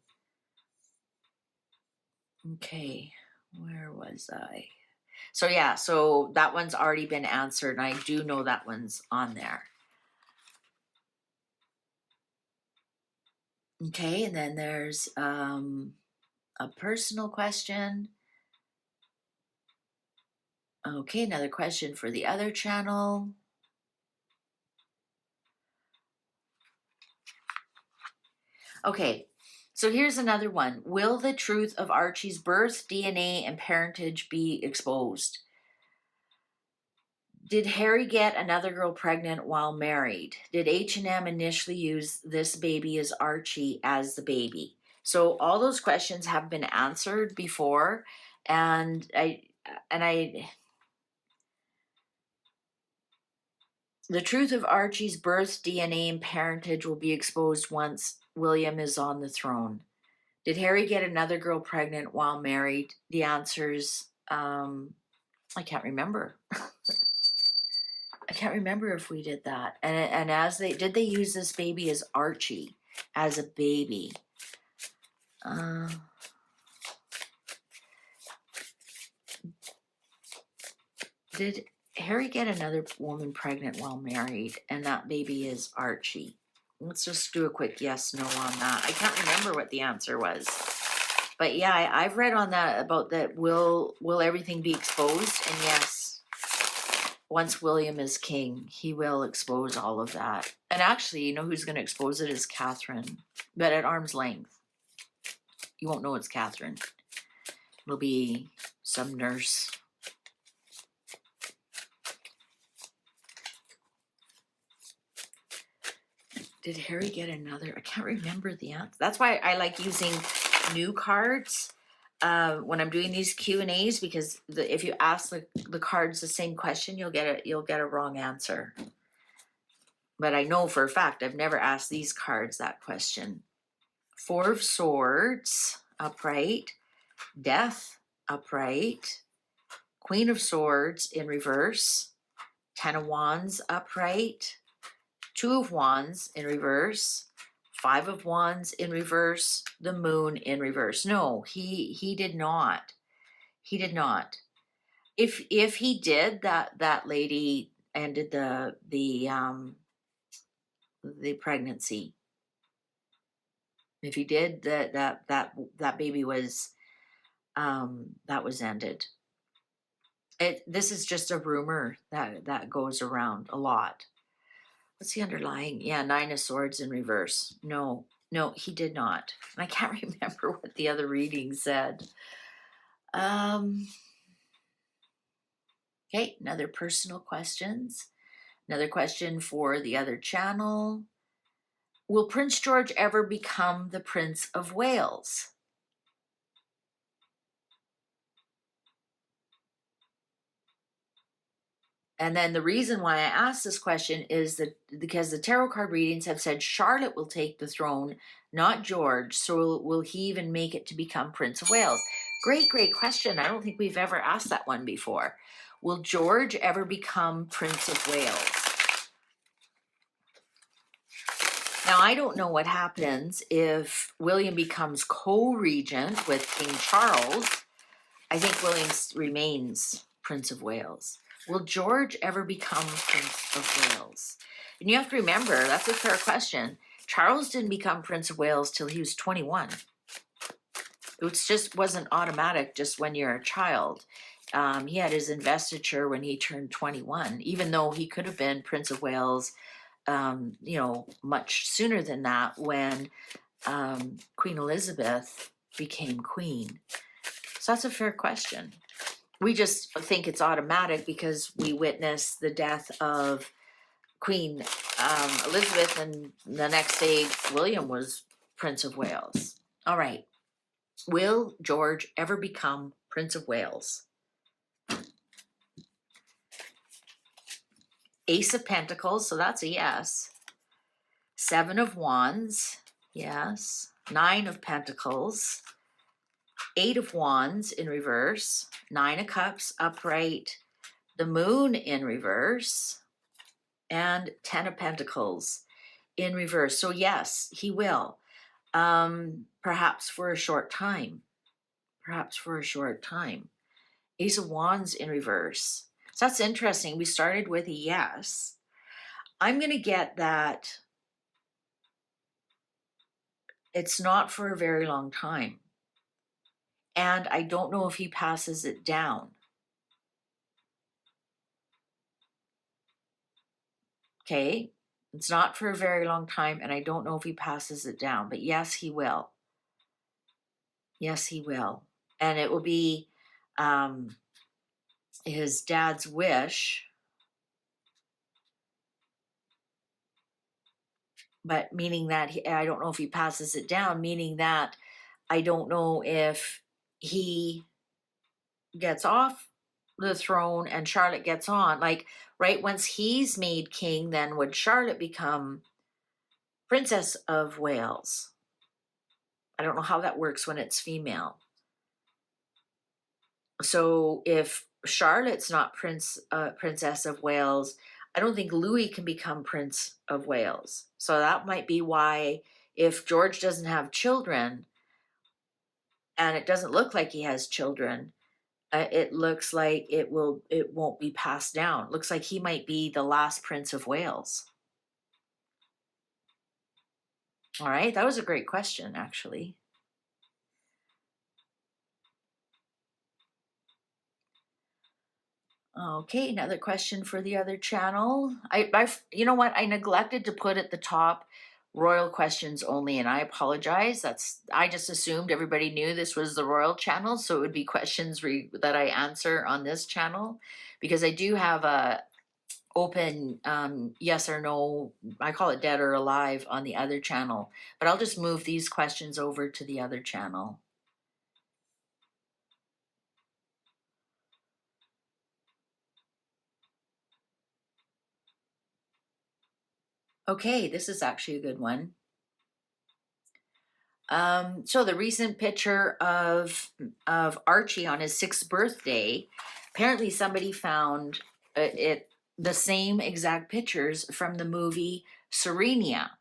Okay, where was I? So yeah, so that one's already been answered, and I do know that one's on there. Okay, and then there's a personal question. Okay, another question for the other channel. Okay, so here's another one. Will the truth of Archie's birth, DNA, and parentage be exposed? Did Harry get another girl pregnant while married? Did H&M initially use this baby as Archie as the baby? So all those questions have been answered before, and the truth of Archie's birth, DNA, and parentage will be exposed once William is on the throne. Did Harry get another girl pregnant while married? The answer's, I can't remember. I can't remember if we did that. And did they use this baby as Archie, as a baby? Did Harry get another woman pregnant while married, and that baby is Archie? Let's just do a quick yes, no on that. I can't remember what the answer was. But yeah, I've read on that about that will everything be exposed? And yes, once William is king, he will expose all of that. And actually, you know who's going to expose it is Catherine, but at arm's length. You won't know it's Catherine. It'll be some nurse. Did Harry get another? I can't remember the answer. That's why I like using new cards when I'm doing these Q&As, because if you ask the cards the same question, you'll get a wrong answer. but I know for a fact I've never asked these cards that question. Four of Swords, upright. Death, upright. Queen of Swords in reverse. Ten of Wands, upright. Two of Wands in reverse. Five of Wands in reverse. The Moon in reverse. No, he did not. He did not. If he did, that lady ended the pregnancy. If he did, that baby was that was ended. This is just a rumor that goes around a lot. What's the underlying? Yeah, Nine of Swords in reverse. No, he did not. I can't remember what the other reading said. Okay, another personal questions. Another question for the other channel. Will Prince George ever become the Prince of Wales? And then the reason why I asked this question is that because the tarot card readings have said Charlotte will take the throne, not George. So will he even make it to become Prince of Wales? Great question. I don't think we've ever asked that one before. Will George ever become Prince of Wales? Now, I don't know what happens if William becomes co-regent with King Charles. I think William remains Prince of Wales. Will George ever become Prince of Wales? And you have to remember, that's a fair question. Charles didn't become Prince of Wales till he was 21. It just wasn't automatic just when you're a child. He had his investiture when he turned 21, even though he could have been Prince of Wales, much sooner than that when Queen Elizabeth became queen. So that's a fair question. We just think it's automatic because we witnessed the death of Queen Elizabeth, and the next day William was Prince of Wales. All right. Will George ever become Prince of Wales? Ace of Pentacles, so that's a yes. Seven of Wands, yes. Nine of Pentacles. Eight of Wands in reverse. Nine of Cups upright. The Moon in reverse. And 10 of Pentacles in reverse. So yes, he will. Perhaps for a short time. Ace of Wands in reverse. So that's interesting. We started with a yes. I'm going to get that it's not for a very long time. And I don't know if he passes it down. Okay? It's not for a very long time, and I don't know if he passes it down. But yes, he will. Yes, he will. And it will be his dad's wish. But meaning that I don't know if he passes it down, meaning that I don't know if he gets off the throne and Charlotte gets on. Like, right, once he's made king, then would Charlotte become Princess of Wales? I don't know how that works when it's female. So if Charlotte's not Princess of Wales, I don't think Louis can become Prince of Wales. So that might be why, if George doesn't have children, and it doesn't look like he has children, it looks like it won't be passed down. It looks like he might be the last Prince of Wales. All right, that was a great question, actually. Okay, another question for the other channel. You know what? I neglected to put at the top royal questions only, and I apologize. I just assumed everybody knew this was the royal channel, so it would be questions that I answer on this channel, because I do have a open yes or no, I call it dead or alive, on the other channel. But I'll just move these questions over to the other channel. Okay, this is actually a good one. So the recent picture of Archie on his 6th birthday, apparently somebody found the same exact pictures from the movie Serenia.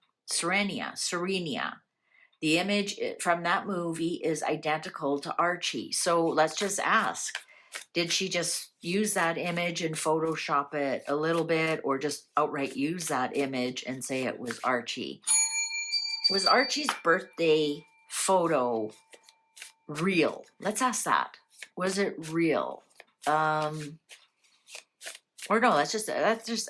The image from that movie is identical to Archie. So let's just ask, did she just use that image and Photoshop it a little bit, or just outright use that image and say it was Archie? Was Archie's birthday photo real? Let's ask that. Was it real? Or no, let's just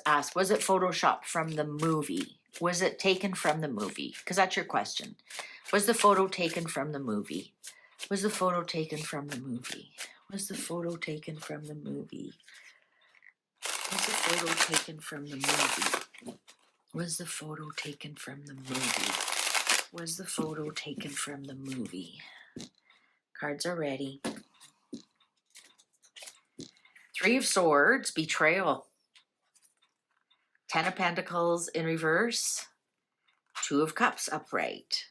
ask, was it Photoshopped from the movie? Was it taken from the movie? Because that's your question. Was the photo taken from the movie? Was the photo taken from the movie? Was the photo taken from the movie? Was the photo taken from the movie? Was the photo taken from the movie? Was the photo taken from the movie? Cards are ready. 3 of Swords, betrayal. 10 of Pentacles in reverse. 2 of Cups upright.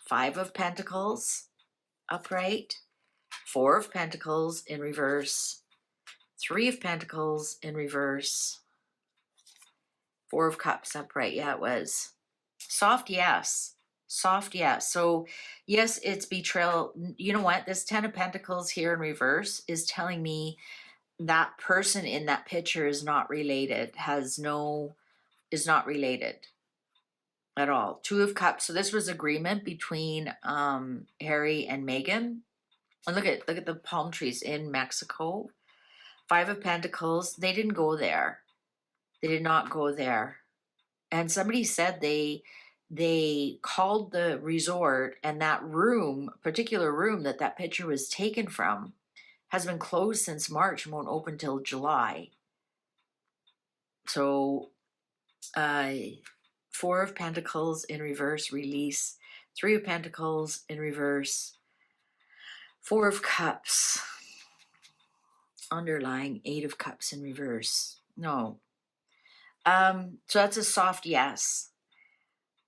5 of Pentacles upright. 4 of Pentacles in reverse. 3 of Pentacles in reverse. 4 of Cups upright. Yeah, it was. Soft yes. Soft yes. So yes, it's betrayal. You know what? This 10 of Pentacles here in reverse is telling me that person in that picture is not related, is not related at all. 2 of Cups. So this was agreement between Harry and Meghan. And look at the palm trees in Mexico. 5 of Pentacles. They didn't go there. They did not go there. And somebody said they called the resort, and that room, particular room that picture was taken from, has been closed since March and won't open till July. So 4 of Pentacles in reverse, release. 3 of Pentacles in reverse. 4 of Cups. Underlying 8 of Cups in reverse. No. So that's a soft yes.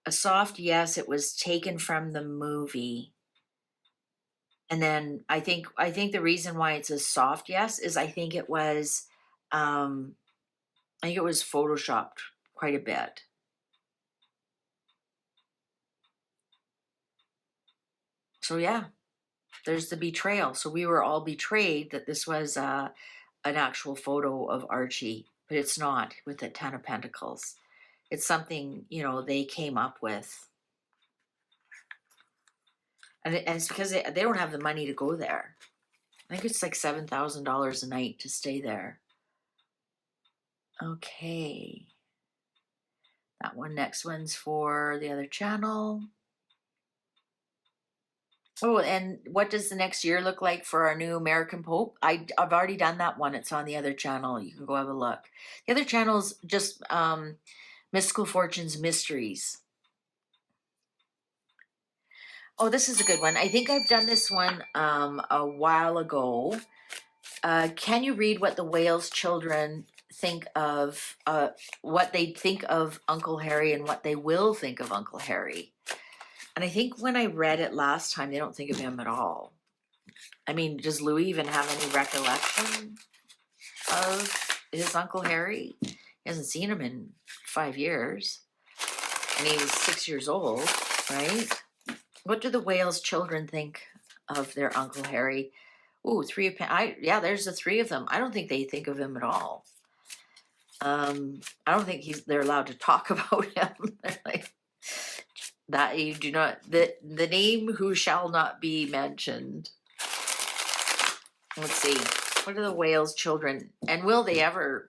A soft yes. It was taken from the movie. And then I think the reason why it's a soft yes is I think it was photoshopped quite a bit. So yeah, there's the betrayal. So we were all betrayed that this was an actual photo of Archie, but it's not with the 10 of Pentacles. It's something, they came up with. And it's because they don't have the money to go there. I think it's like $7,000 a night to stay there. Okay. That one, next one's for the other channel. Oh, and what does the next year look like for our new American Pope? I've already done that one. It's on the other channel. You can go have a look. The other channel's just Mystical Fortunes Mysteries. Oh, this is a good one. I think I've done this one a while ago. Can you read what the Wales children think of, what they think of Uncle Harry and what they will think of Uncle Harry? And I think when I read it last time, they don't think of him at all. I mean, does Louis even have any recollection of his Uncle Harry? He hasn't seen him in 5 years. And he's 6 years old, right? What do the Wales children think of their Uncle Harry? Ooh, yeah, there's the 3 of them. I don't think they think of him at all. I don't think they're allowed to talk about him. They're like, that you do not, the name who shall not be mentioned. Let's see, what are the Wales children, and will they ever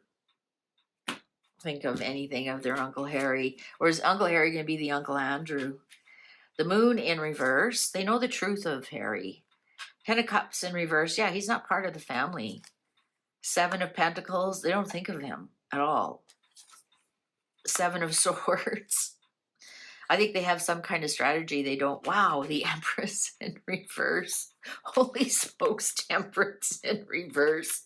think of anything of their Uncle Harry? Or is Uncle Harry going to be the Uncle Andrew? The Moon in reverse, they know the truth of Harry. 10 of Cups in reverse, yeah, he's not part of the family. 7 of Pentacles, they don't think of him at all. 7 of Swords. I think they have some kind of strategy. They don't, wow, the Empress in reverse. Holy smokes, Temperance in reverse.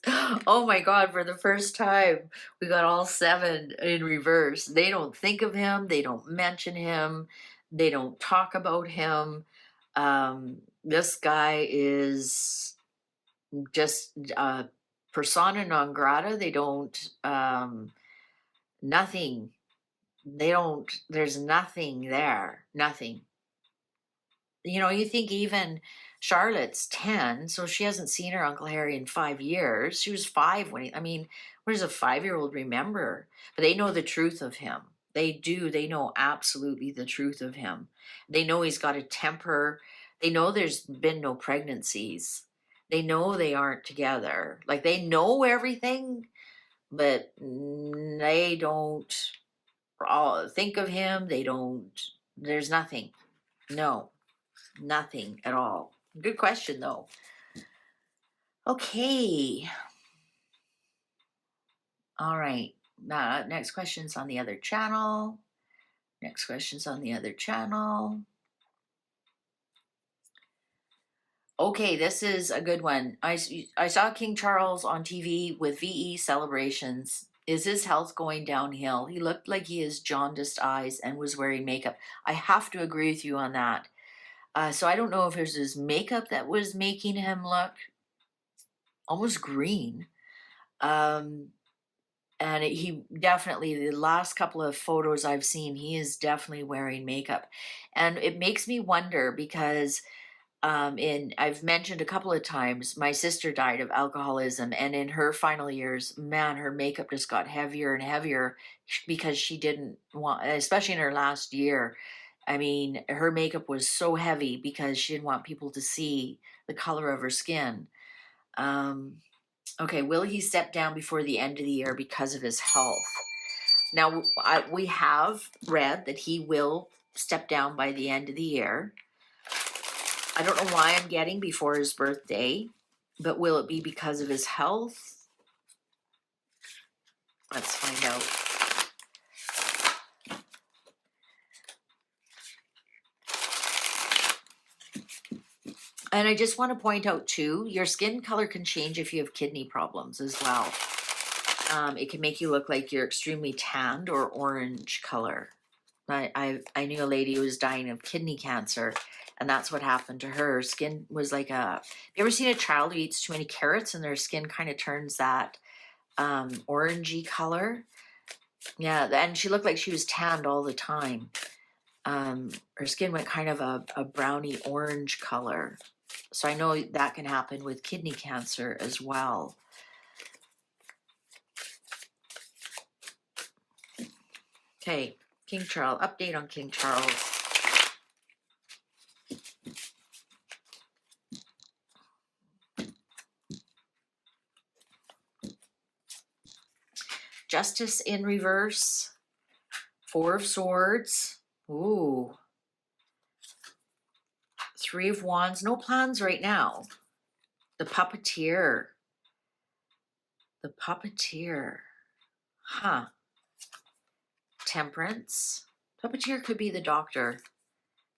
Oh my God, for the first time, we got all 7 in reverse. They don't think of him, they don't mention him, they don't talk about him. This guy is just persona non grata. They don't, nothing. They don't, there's nothing there, nothing. You know, you think even Charlotte's 10, so she hasn't seen her Uncle Harry in 5 years. She was 5 when he, I mean, what does a 5-year-old remember? But they know the truth of him. They do. They know absolutely the truth of him. They know he's got a temper. They know there's been no pregnancies. They know they aren't together. Like they know everything, but they don't all think of him. They don't, there's nothing. No. Nothing at all. Good question, though. Okay. All right. Next question's on the other channel. Next question's on the other channel. Okay, this is a good one. I saw King Charles on TV with VE celebrations. Is his health going downhill? He looked like he has jaundiced eyes and was wearing makeup. I have to agree with you on that. So I don't know if it was his makeup that was making him look almost green. And he definitely, the last couple of photos I've seen, he is definitely wearing makeup. And it makes me wonder because I've mentioned a couple of times, my sister died of alcoholism, and in her final years, man, her makeup just got heavier and heavier because she didn't want, especially in her last year. I mean, her makeup was so heavy because she didn't want people to see the color of her skin. Okay, will he step down before the end of the year because of his health? Now, we have read that he will step down by the end of the year. I don't know why I'm getting before his birthday, but will it be because of his health? Let's find out. And I just want to point out too, your skin color can change if you have kidney problems as well. It can make you look like you're extremely tanned or orange color. I knew a lady who was dying of kidney cancer, and that's what happened to her. Her skin was like a, you ever seen a child who eats too many carrots and their skin kind of turns that orangey color? Yeah, and she looked like she was tanned all the time. Her skin went kind of a browny orange color. So I know that can happen with kidney cancer as well. Okay, King Charles, update on King Charles. Justice in reverse. 4 of Swords. Ooh. 3 of Wands. No plans right now. The Puppeteer. The Puppeteer. Huh. Temperance. Puppeteer could be the Doctor.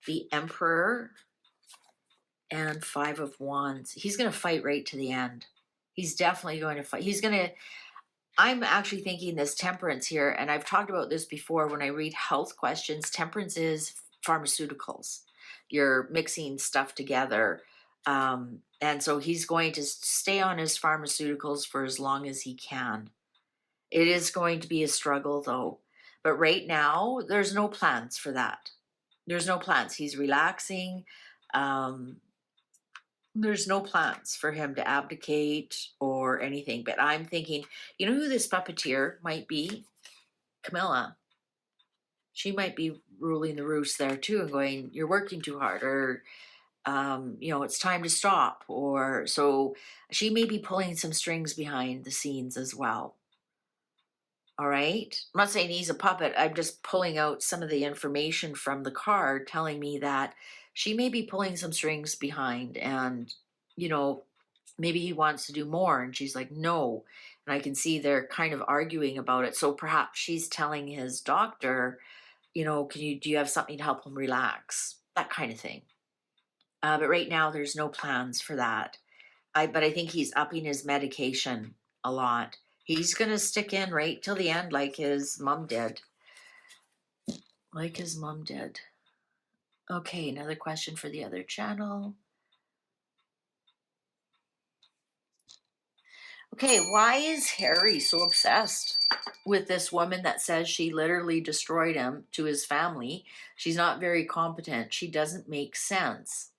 The Emperor. And 5 of Wands. He's going to fight right to the end. He's definitely going to fight. He's going to... I'm actually thinking this Temperance here, and I've talked about this before when I read health questions. Temperance is pharmaceuticals. You're mixing stuff together. And so he's going to stay on his pharmaceuticals for as long as he can. It is going to be a struggle though. But right now, there's no plans for that. There's no plans. He's relaxing. There's no plans for him to abdicate or anything. But I'm thinking, you know who this puppeteer might be? Camilla. She might be ruling the roost there too and going, you're working too hard, or you know, it's time to stop. Or so she may be pulling some strings behind the scenes as well. All right. I'm not saying he's a puppet. I'm just pulling out some of the information from the card telling me that she may be pulling some strings behind, and, you know, maybe he wants to do more. And she's like, no. And I can see they're kind of arguing about it. So perhaps she's telling his doctor, you know, do you have something to help him relax? That kind of thing. But right now there's no plans for that. But I think he's upping his medication a lot. He's going to stick in right till the end like his mom did. Like his mom did. Okay, another question for the other channel. Okay, why is Harry so obsessed with this woman that says she literally destroyed him to his family? She's not very competent. She doesn't make sense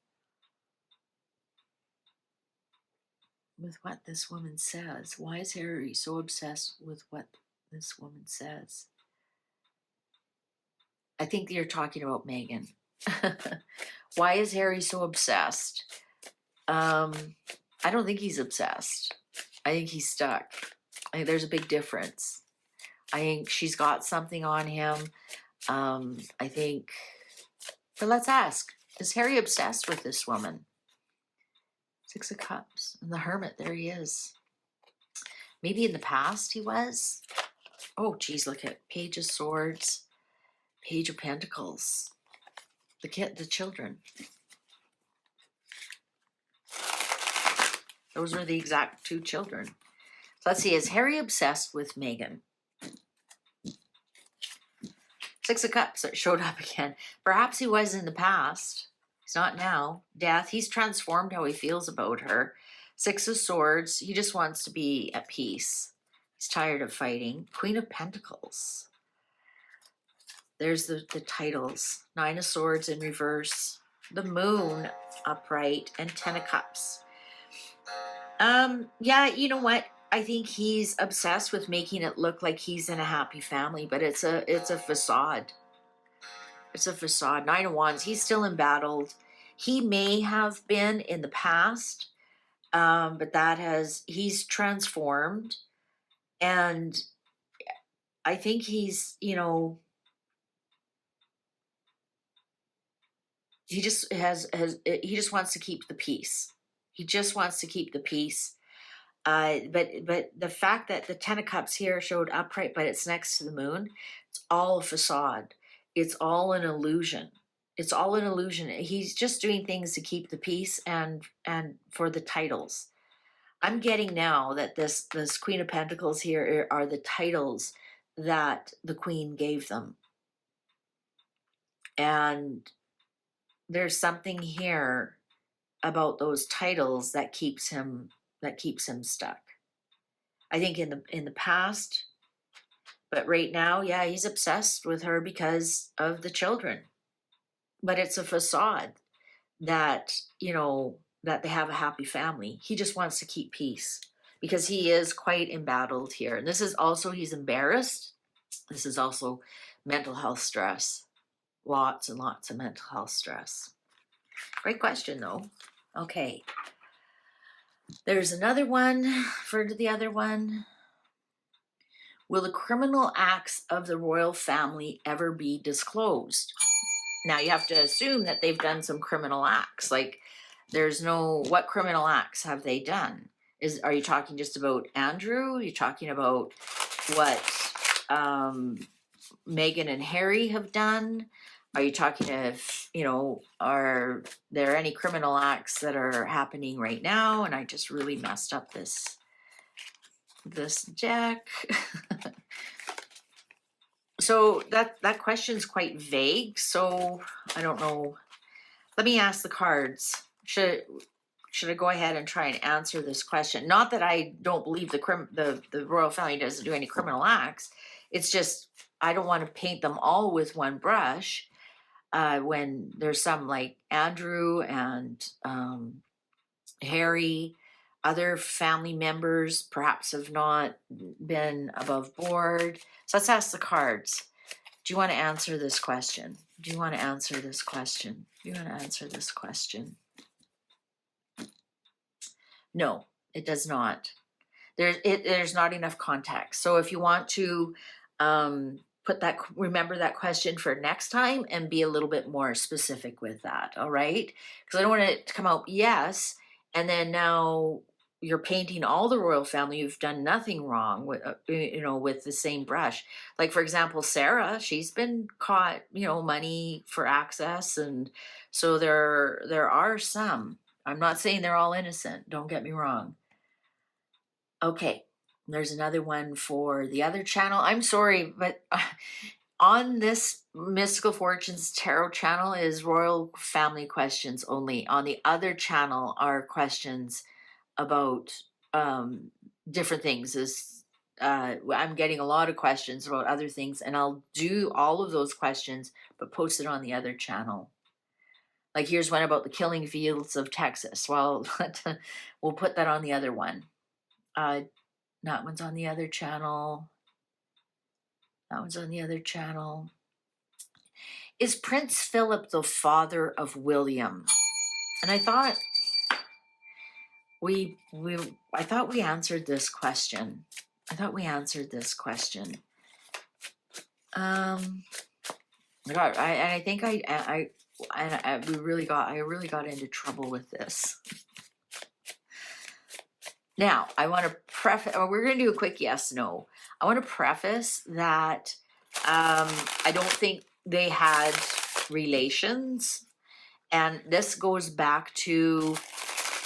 with what this woman says. Why is Harry so obsessed with what this woman says? I think you're talking about Megan. Why is Harry so obsessed? I don't think he's obsessed. I think he's stuck. I think there's a big difference. I think she's got something on him. I think, but let's ask, is Harry obsessed with this woman? 6 of Cups and the Hermit, there he is. Maybe in the past he was. Oh, geez, look at Page of Swords, Page of Pentacles, the children. Those were the exact 2 children. So let's see, is Harry obsessed with Megan? 6 of Cups showed up again. Perhaps he was in the past. He's not now. Death, he's transformed how he feels about her. 6 of Swords, he just wants to be at peace. He's tired of fighting. Queen of Pentacles. There's the titles. 9 of Swords in reverse. The Moon upright. And 10 of Cups. Yeah, you know what? I think he's obsessed with making it look like he's in a happy family, but it's a facade. It's a facade. 9 of Wands, he's still embattled. He may have been in the past, but he's transformed. And I think he's, you know, he just wants to keep the peace. He just wants to keep the peace. But the fact that the 10 of Cups here showed upright, but it's next to the Moon, it's all a facade. It's all an illusion. It's all an illusion. He's just doing things to keep the peace and for the titles. I'm getting now that this Queen of Pentacles here are the titles that the Queen gave them. And there's something here about those titles that keeps him stuck. I think in the past, but right now, yeah, he's obsessed with her because of the children. But it's a facade that, you know, that they have a happy family. He just wants to keep peace because he is quite embattled here. And this is also, he's embarrassed. This is also mental health stress. Lots and lots of mental health stress. Great question, though. Okay. There's another one for the other one. Will the criminal acts of the royal family ever be disclosed? Now, you have to assume that they've done some criminal acts. Like, there's no, what criminal acts have they done? Are you talking just about Andrew? Are you talking about what Meghan and Harry have done? Are you talking if, you know, are there any criminal acts that are happening right now? And I just really messed up this deck. So that question's quite vague. So I don't know. Let me ask the cards. Should I go ahead and try and answer this question? Not that I don't believe the royal family doesn't do any criminal acts. It's just I don't want to paint them all with one brush. When there's some like Andrew and Harry, other family members perhaps have not been above board. So let's ask the cards. Do you want to answer this question? Do you want to answer this question? Do you want to answer this question? No, it does not. There's not enough context. So if you want to remember that question for next time and be a little bit more specific with that, all right? Because I don't want it to come out yes, and then now you're painting all the royal family. You've done nothing wrong with, with the same brush. Like, for example, Sarah, she's been caught, money for access. And so there are some. I'm not saying they're all innocent. Don't get me wrong. Okay. There's another one for the other channel. I'm sorry, but on this Mystical Fortunes Tarot channel is royal family questions only. On the other channel are questions about different things. I'm getting a lot of questions about other things, and I'll do all of those questions but post it on the other channel. Like, here's one about the killing fields of Texas. Well, we'll put that on the other one. That one's on the other channel. That one's on the other channel. Is Prince Philip the father of William? And I thought we answered this question. God, I think I really got into trouble with this. Now, I want to preface, we're going to do a quick yes, no. I want to preface that I don't think they had relations. And this goes back to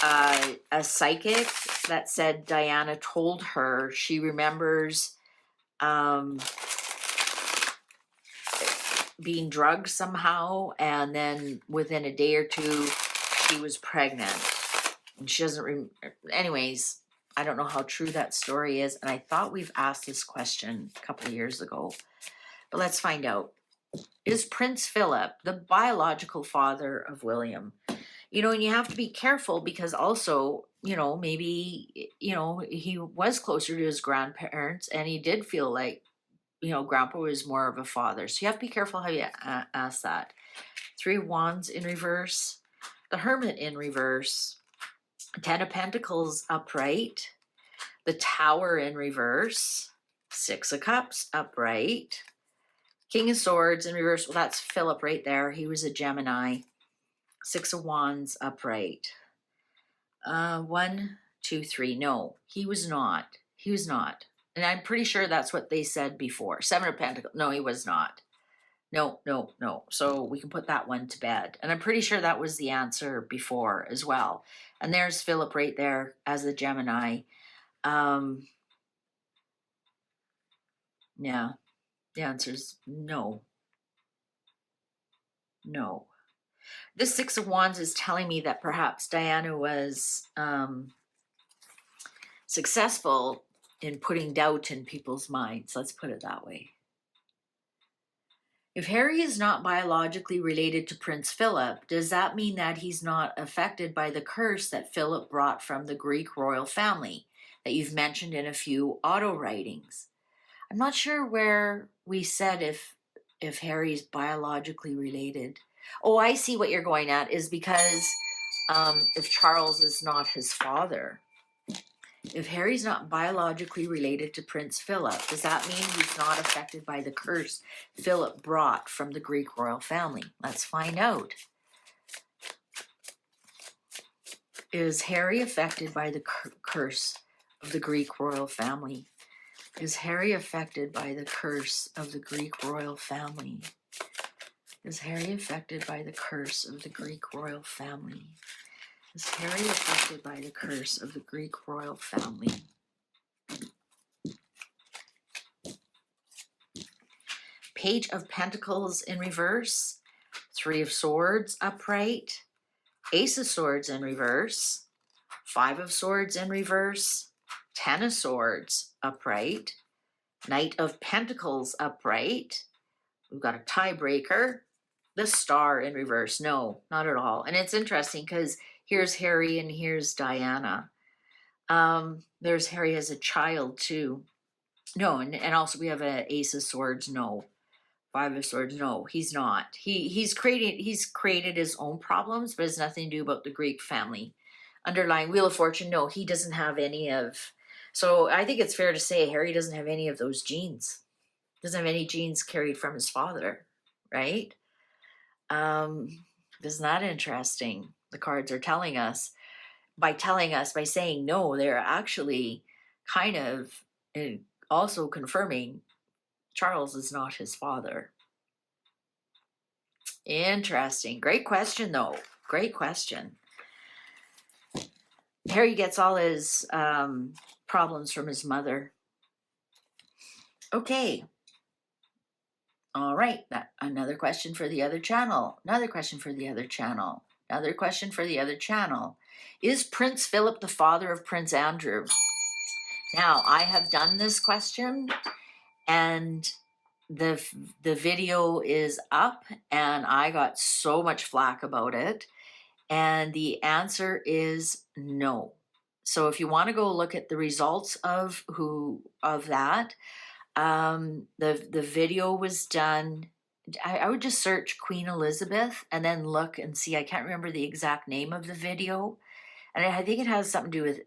a psychic that said Diana told her she remembers being drugged somehow, and then within a day or two, she was pregnant. And she doesn't anyways, I don't know how true that story is, and I thought we've asked this question a couple of years ago. But let's find out. Is Prince Philip the biological father of William? And you have to be careful because also, maybe, he was closer to his grandparents and he did feel like, Grandpa was more of a father. So you have to be careful how you ask that. 3 of Wands in reverse, the Hermit in reverse, 10 of Pentacles upright, the Tower in reverse, 6 of Cups upright, King of Swords in reverse. Well, that's Philip right there. He was a Gemini. 6 of Wands upright. 1, 2, 3. No, he was not. And I'm pretty sure that's what they said before. 7 of Pentacles. No, he was not. No. So we can put that one to bed. And I'm pretty sure that was the answer before as well. And there's Philip right there as the Gemini. Yeah, the answer is no. No. This 6 of Wands is telling me that perhaps Diana was successful in putting doubt in people's minds. Let's put it that way. If Harry is not biologically related to Prince Philip, does that mean that he's not affected by the curse that Philip brought from the Greek royal family that you've mentioned in a few auto writings? I'm not sure where we said if Harry's biologically related. Oh, I see what you're going at, is because if Charles is not his father, if Harry's not biologically related to Prince Philip, does that mean he's not affected by the curse Philip brought from the Greek royal family? Let's find out. Is Harry affected by the curse of the Greek royal family? Is Harry affected by the curse of the Greek royal family? Is Harry affected by the curse of the Greek royal family? Is Harry affected by the curse of the Greek royal family? Page of Pentacles in reverse, 3 of Swords upright, Ace of Swords in reverse, 5 of Swords in reverse, 10 of Swords upright, Knight of Pentacles upright. We've got a tiebreaker, the Star in reverse. No, not at all. And it's interesting because here's Harry and here's Diana. There's Harry as a child too. No, and also we have an Ace of Swords. No. 5 of Swords. No, he's not. He's created his own problems, but it's nothing to do about the Greek family. Underlying Wheel of Fortune. No, he doesn't have any of. So I think it's fair to say Harry doesn't have any of those genes. Doesn't have any genes carried from his father, right? Isn't that interesting? The cards are telling us. by telling us, by saying no, they're actually kind of also confirming Charles is not his father. Interesting. Great question, though. Great question. Harry gets all his problems from his mother. Okay. All right. Another question for the other channel. Another question for the other channel. Another question for the other channel. Is Prince Philip the father of Prince Andrew? Now, I have done this question, and the video is up, and I got so much flack about it. And the answer is no. So if you want to go look at the results of that, the video was done. I would just search Queen Elizabeth and then look and see. I can't remember the exact name of the video, and I think it has something to do with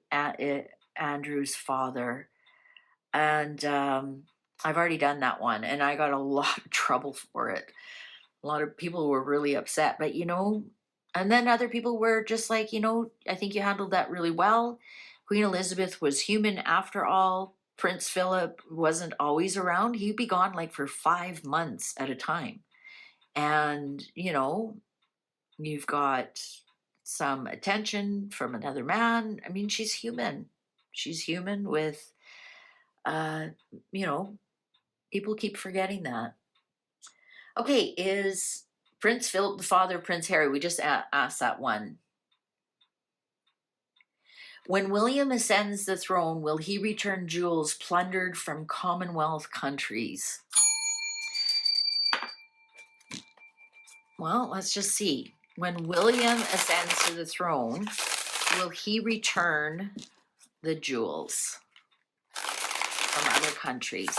Andrew's father. And I've already done that one, and I got a lot of trouble for it. A lot of people were really upset, but and then other people were just like, I think you handled that really well. Queen Elizabeth was human after all. Prince Philip wasn't always around. He'd be gone like for 5 months at a time. And, you've got some attention from another man. I mean, she's human. She's human with, people keep forgetting that. Okay, is Prince Philip the father of Prince Harry? We just asked that one. When William ascends the throne, will he return jewels plundered from Commonwealth countries? Well, let's just see. When William ascends to the throne, will he return the jewels from other countries?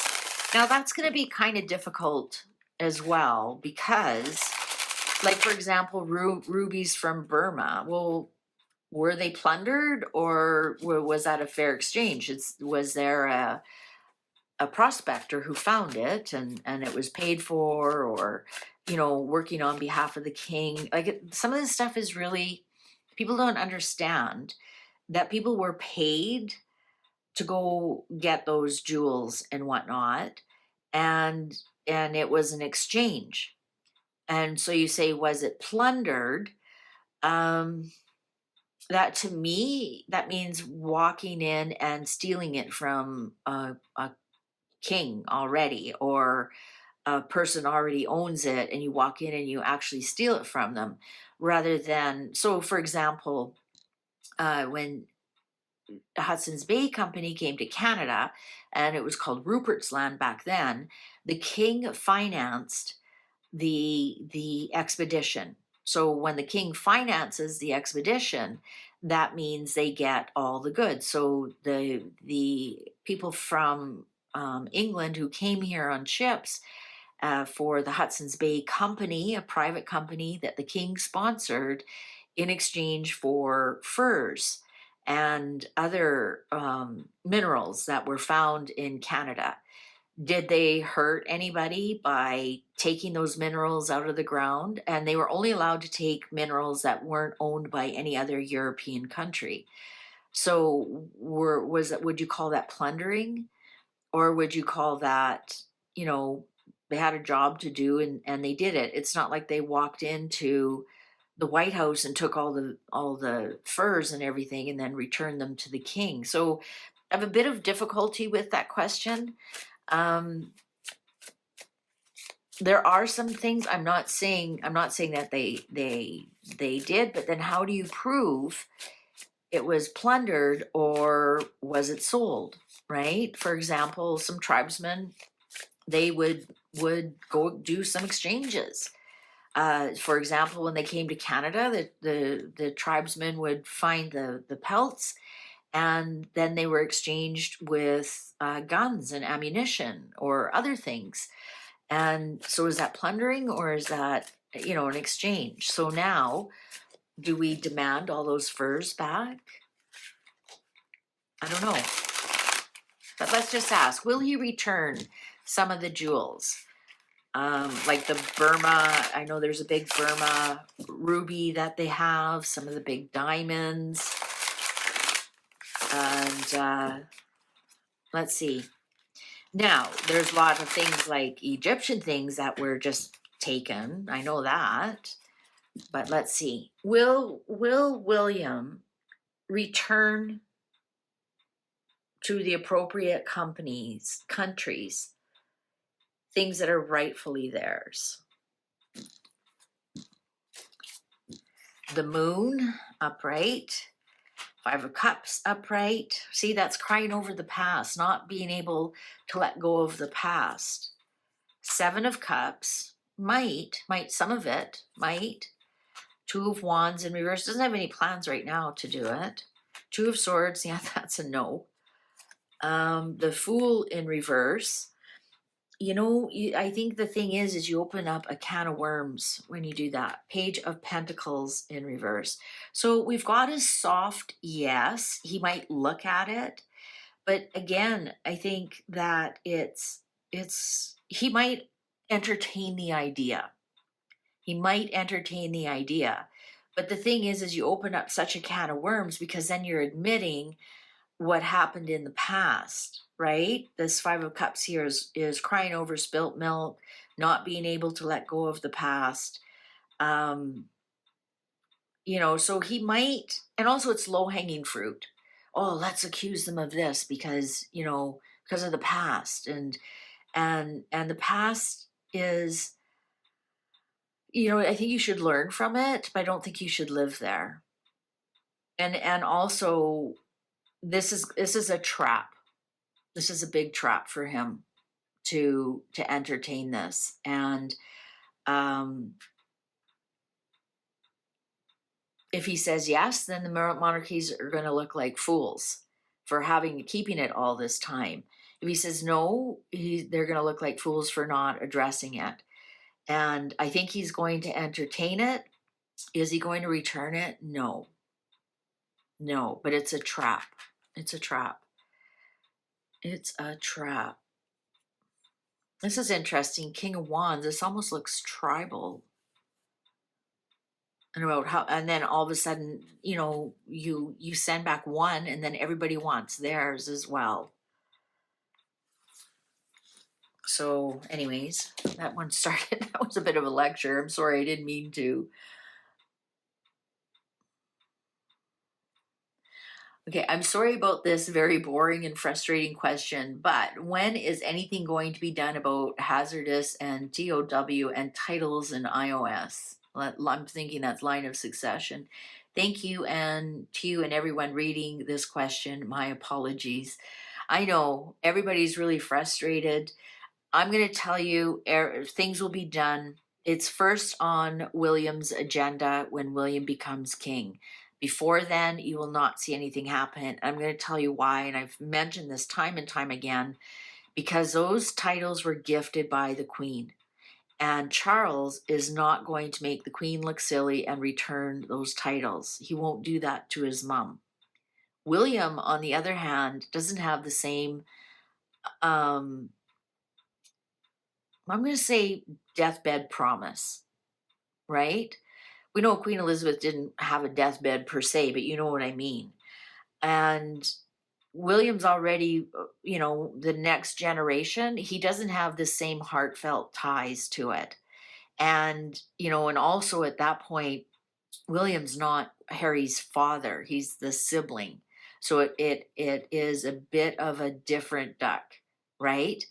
Now, that's going to be kind of difficult as well, because, like, for example, rubies from Burma. Well, were they plundered, or was that a fair exchange? Was there a prospector who found it and it was paid for, or working on behalf of the king? Like, some of this stuff is really, people don't understand that people were paid to go get those jewels and whatnot, and it was an exchange. And so you say, was it plundered? That, to me, that means walking in and stealing it from a king already, or a person already owns it, and you walk in and you actually steal it from them, rather than, so for example, when Hudson's Bay Company came to Canada, and it was called Rupert's Land back then, the king financed the expedition. So when the king finances the expedition, that means they get all the goods. So the people from England who came here on ships for the Hudson's Bay Company, a private company that the king sponsored, in exchange for furs and other minerals that were found in Canada. Did they hurt anybody by taking those minerals out of the ground? And they were only allowed to take minerals that weren't owned by any other European country. So would you call that plundering? Or would you call that, they had a job to do and they did it? It's not like they walked into the White House and took all the furs and everything and then returned them to the king. So I have a bit of difficulty with that question. There are some things, I'm not saying that they did, but then how do you prove it was plundered, or was it sold, right? For example, some tribesmen, they would go do some exchanges. For example, when they came to Canada, the tribesmen would find the pelts, and then they were exchanged with guns and ammunition or other things. And so is that plundering, or is that, an exchange? So now, do we demand all those furs back? I don't know. But let's just ask, will he return some of the jewels? Like the Burma, I know there's a big Burma ruby that they have, some of the big diamonds. And let's see. Now, there's a lot of things like Egyptian things that were just taken. I know that. But let's see. Will William return to the appropriate countries, things that are rightfully theirs? The Moon, upright. Five of Cups, upright. See, that's crying over the past, not being able to let go of the past. Seven of Cups, might, some of it, might. Two of Wands in reverse, doesn't have any plans right now to do it. Two of Swords, yeah, that's a no. The Fool in reverse. You know, I think the thing is you open up a can of worms when you do that. Page of Pentacles in reverse. So we've got a soft yes. He might look at it, but again, I think that he might entertain the idea. He might entertain the idea. But the thing is you open up such a can of worms because then you're admitting what happened in the past, right? This Five of Cups here is crying over spilt milk, not being able to let go of the past. You know, so he might, and also it's low-hanging fruit. Oh, let's accuse them of this because, you know, because of the past. And the past is, you know, I think you should learn from it, but I don't think you should live there. And also this is a trap. This is a big trap for him to entertain this. And if he says yes, then the monarchies are going to look like fools for keeping it all this time. If he says no, they're going to look like fools for not addressing it. And I think he's going to entertain it. Is he going to return it? No, but it's a trap. It's a trap. It's a trap. This is interesting. King of Wands. This almost looks tribal. And about how, and then all of a sudden, you know, you send back one, and then everybody wants theirs as well. So, anyways, that one started. That was a bit of a lecture. I'm sorry, I didn't mean to. Okay, I'm sorry about this very boring and frustrating question, but when is anything going to be done about hazardous and TOW and titles in iOS? I'm thinking that's line of succession. Thank you, and to you and everyone reading this question, my apologies. I know everybody's really frustrated. I'm going to tell you, things will be done. It's first on William's agenda when William becomes king. Before then, you will not see anything happen. I'm going to tell you why, and I've mentioned this time and time again, because those titles were gifted by the Queen. And Charles is not going to make the Queen look silly and return those titles. He won't do that to his mom. William, on the other hand, doesn't have the same, I'm going to say deathbed promise, right? We know Queen Elizabeth didn't have a deathbed per se, but you know what I mean. And William's already, you know, the next generation, he doesn't have the same heartfelt ties to it. And, you know, and also at that point, William's not Harry's father, he's the sibling. So it is a bit of a different duck, right?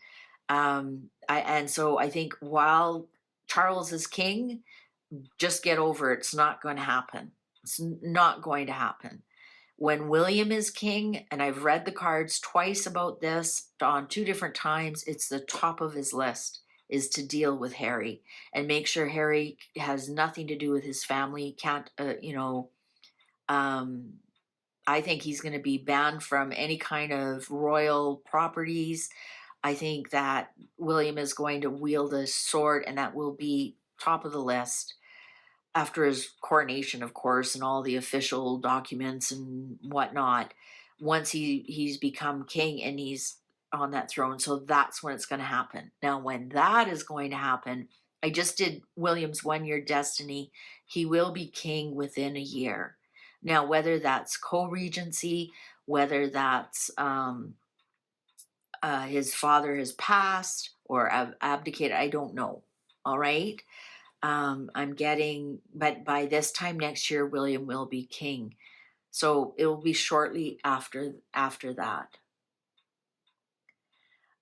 And so I think while Charles is king, just get over it. It's not going to happen. It's not going to happen. When William is king, and I've read the cards twice about this on 2 different times, it's the top of his list is to deal with Harry and make sure Harry has nothing to do with his family. Can't, I think he's going to be banned from any kind of royal properties. I think that William is going to wield a sword, and that will be top of the list after his coronation, of course, and all the official documents and whatnot. Once he's become king and he's on that throne, so that's when it's going to happen. Now, when that is going to happen, I just did William's 1-year destiny. He will be king within a year. Now, whether that's co-regency, whether that's his father has passed or abdicated. I don't know. All right. I'm getting, but by this time next year, William will be king. So it will be shortly after that.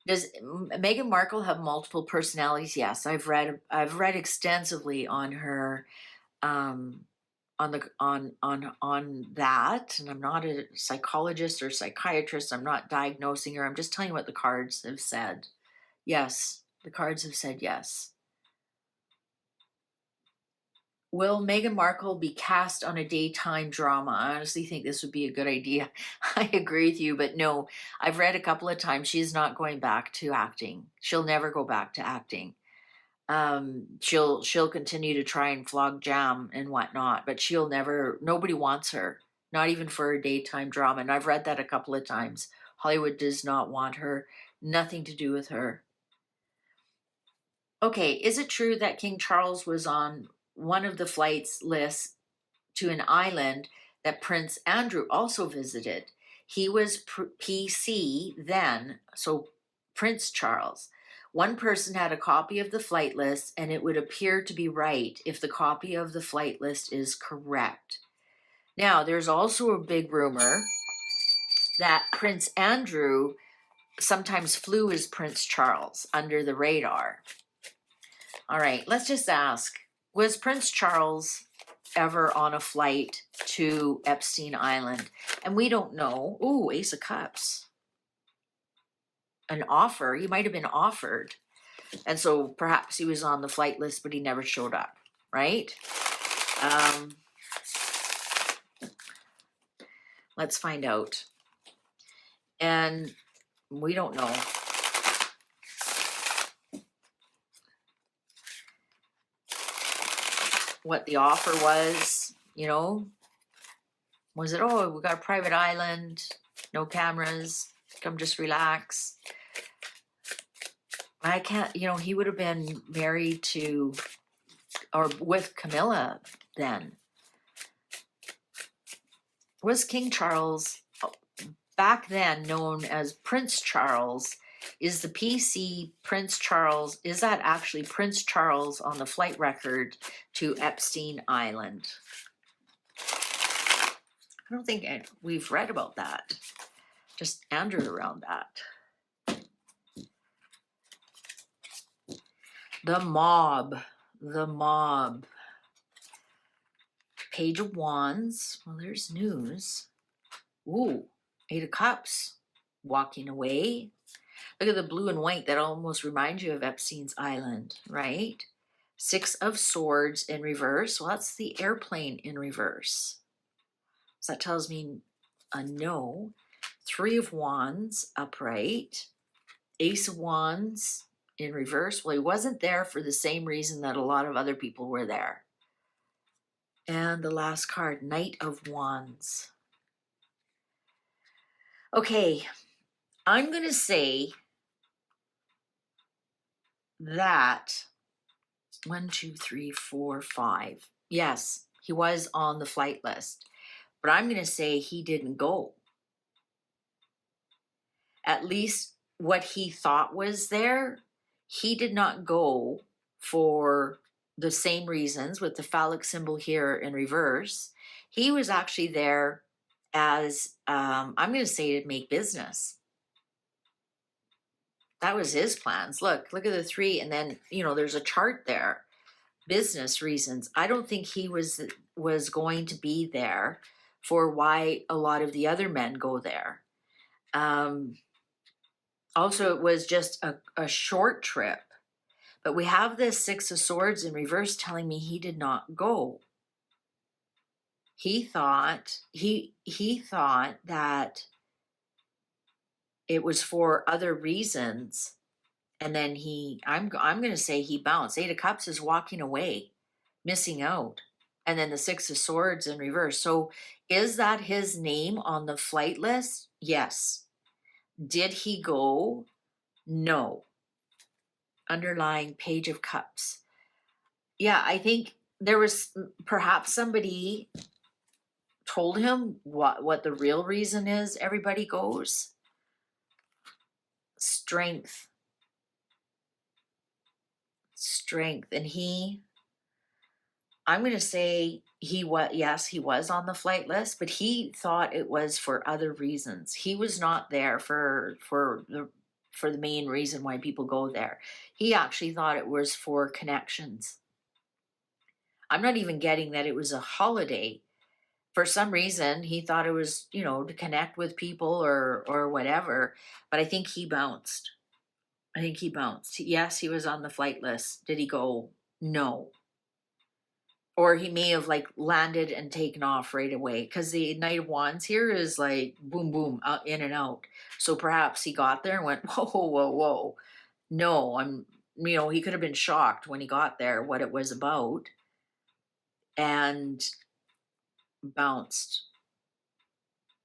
Does Meghan Markle have multiple personalities? Yes, I've read extensively on her, on that, and I'm not a psychologist or psychiatrist. I'm not diagnosing her. I'm just telling you what the cards have said. Yes, the cards have said yes. Will Meghan Markle be cast on a daytime drama? I honestly think this would be a good idea. I agree with you, but no, I've read a couple of times she's not going back to acting. She'll never go back to acting. She'll continue to try and flog jam and whatnot, but she'll never, nobody wants her, not even for a daytime drama. And I've read that a couple of times. Hollywood does not want her, nothing to do with her. Okay, is it true that King Charles was on one of the flights lists to an island that Prince Andrew also visited? He was PC then, so Prince Charles. One person had a copy of the flight list, and it would appear to be right if the copy of the flight list is correct. Now, there's also a big rumor that Prince Andrew sometimes flew as Prince Charles under the radar. All right, let's just ask, was Prince Charles ever on a flight to Epstein Island? And we don't know. Ooh, Ace of Cups. An offer. He might have been offered. And so perhaps he was on the flight list, but he never showed up, right? Let's find out. And we don't know. What the offer was, you know. Was it, oh, we got a private island, no cameras, come just relax? I can't, you know, he would have been married to, or with Camilla then. Was King Charles, back then known as Prince Charles, is the PC Prince Charles, is that actually Prince Charles on the flight record to Epstein Island? I don't think we've read about that. Just Andrew around that. The mob. Page of Wands. Well, there's news. Ooh, 8 of Cups. Walking away. Look at the blue and white. That almost reminds you of Epstein's Island, right? 6 of Swords in reverse. Well, that's the airplane in reverse. So that tells me a no. 3 of Wands upright. Ace of Wands in reverse. Well, he wasn't there for the same reason that a lot of other people were there. And the last card, Knight of Wands. Okay, I'm going to say that 1, 2, 3, 4, 5. Yes, he was on the flight list, but I'm going to say he didn't go. At least what he thought was there, he did not go for the same reasons with the phallic symbol here in reverse. He was actually there as, I'm going to say, to make business. That was his plans. Look at the 3, and then, you know, there's a chart there. Business reasons. I don't think he was going to be there for why a lot of the other men go there. Also, it was just a short trip. But we have this 6 of Swords in reverse telling me he did not go. He thought that it was for other reasons, and then I'm going to say he bounced. 8 of Cups is walking away, missing out, and then the 6 of Swords in reverse. So is that his name on the flight list? Yes. Did he go? No. Underlying Page of Cups. Yeah, I think there was perhaps somebody told him what the real reason is everybody goes. Strength. And I'm going to say yes, he was on the flight list, but he thought it was for other reasons. He was not there for the main reason why people go there. He actually thought it was for connections. I'm not even getting that it was a holiday. For some reason, he thought it was, to connect with people or whatever, but I think he bounced. Yes, he was on the flight list. Did he go? No. Or he may have landed and taken off right away, because the Knight of Wands here is like boom, boom, in and out. So perhaps he got there and went, whoa, whoa, whoa. No, he could have been shocked when he got there what it was about and bounced.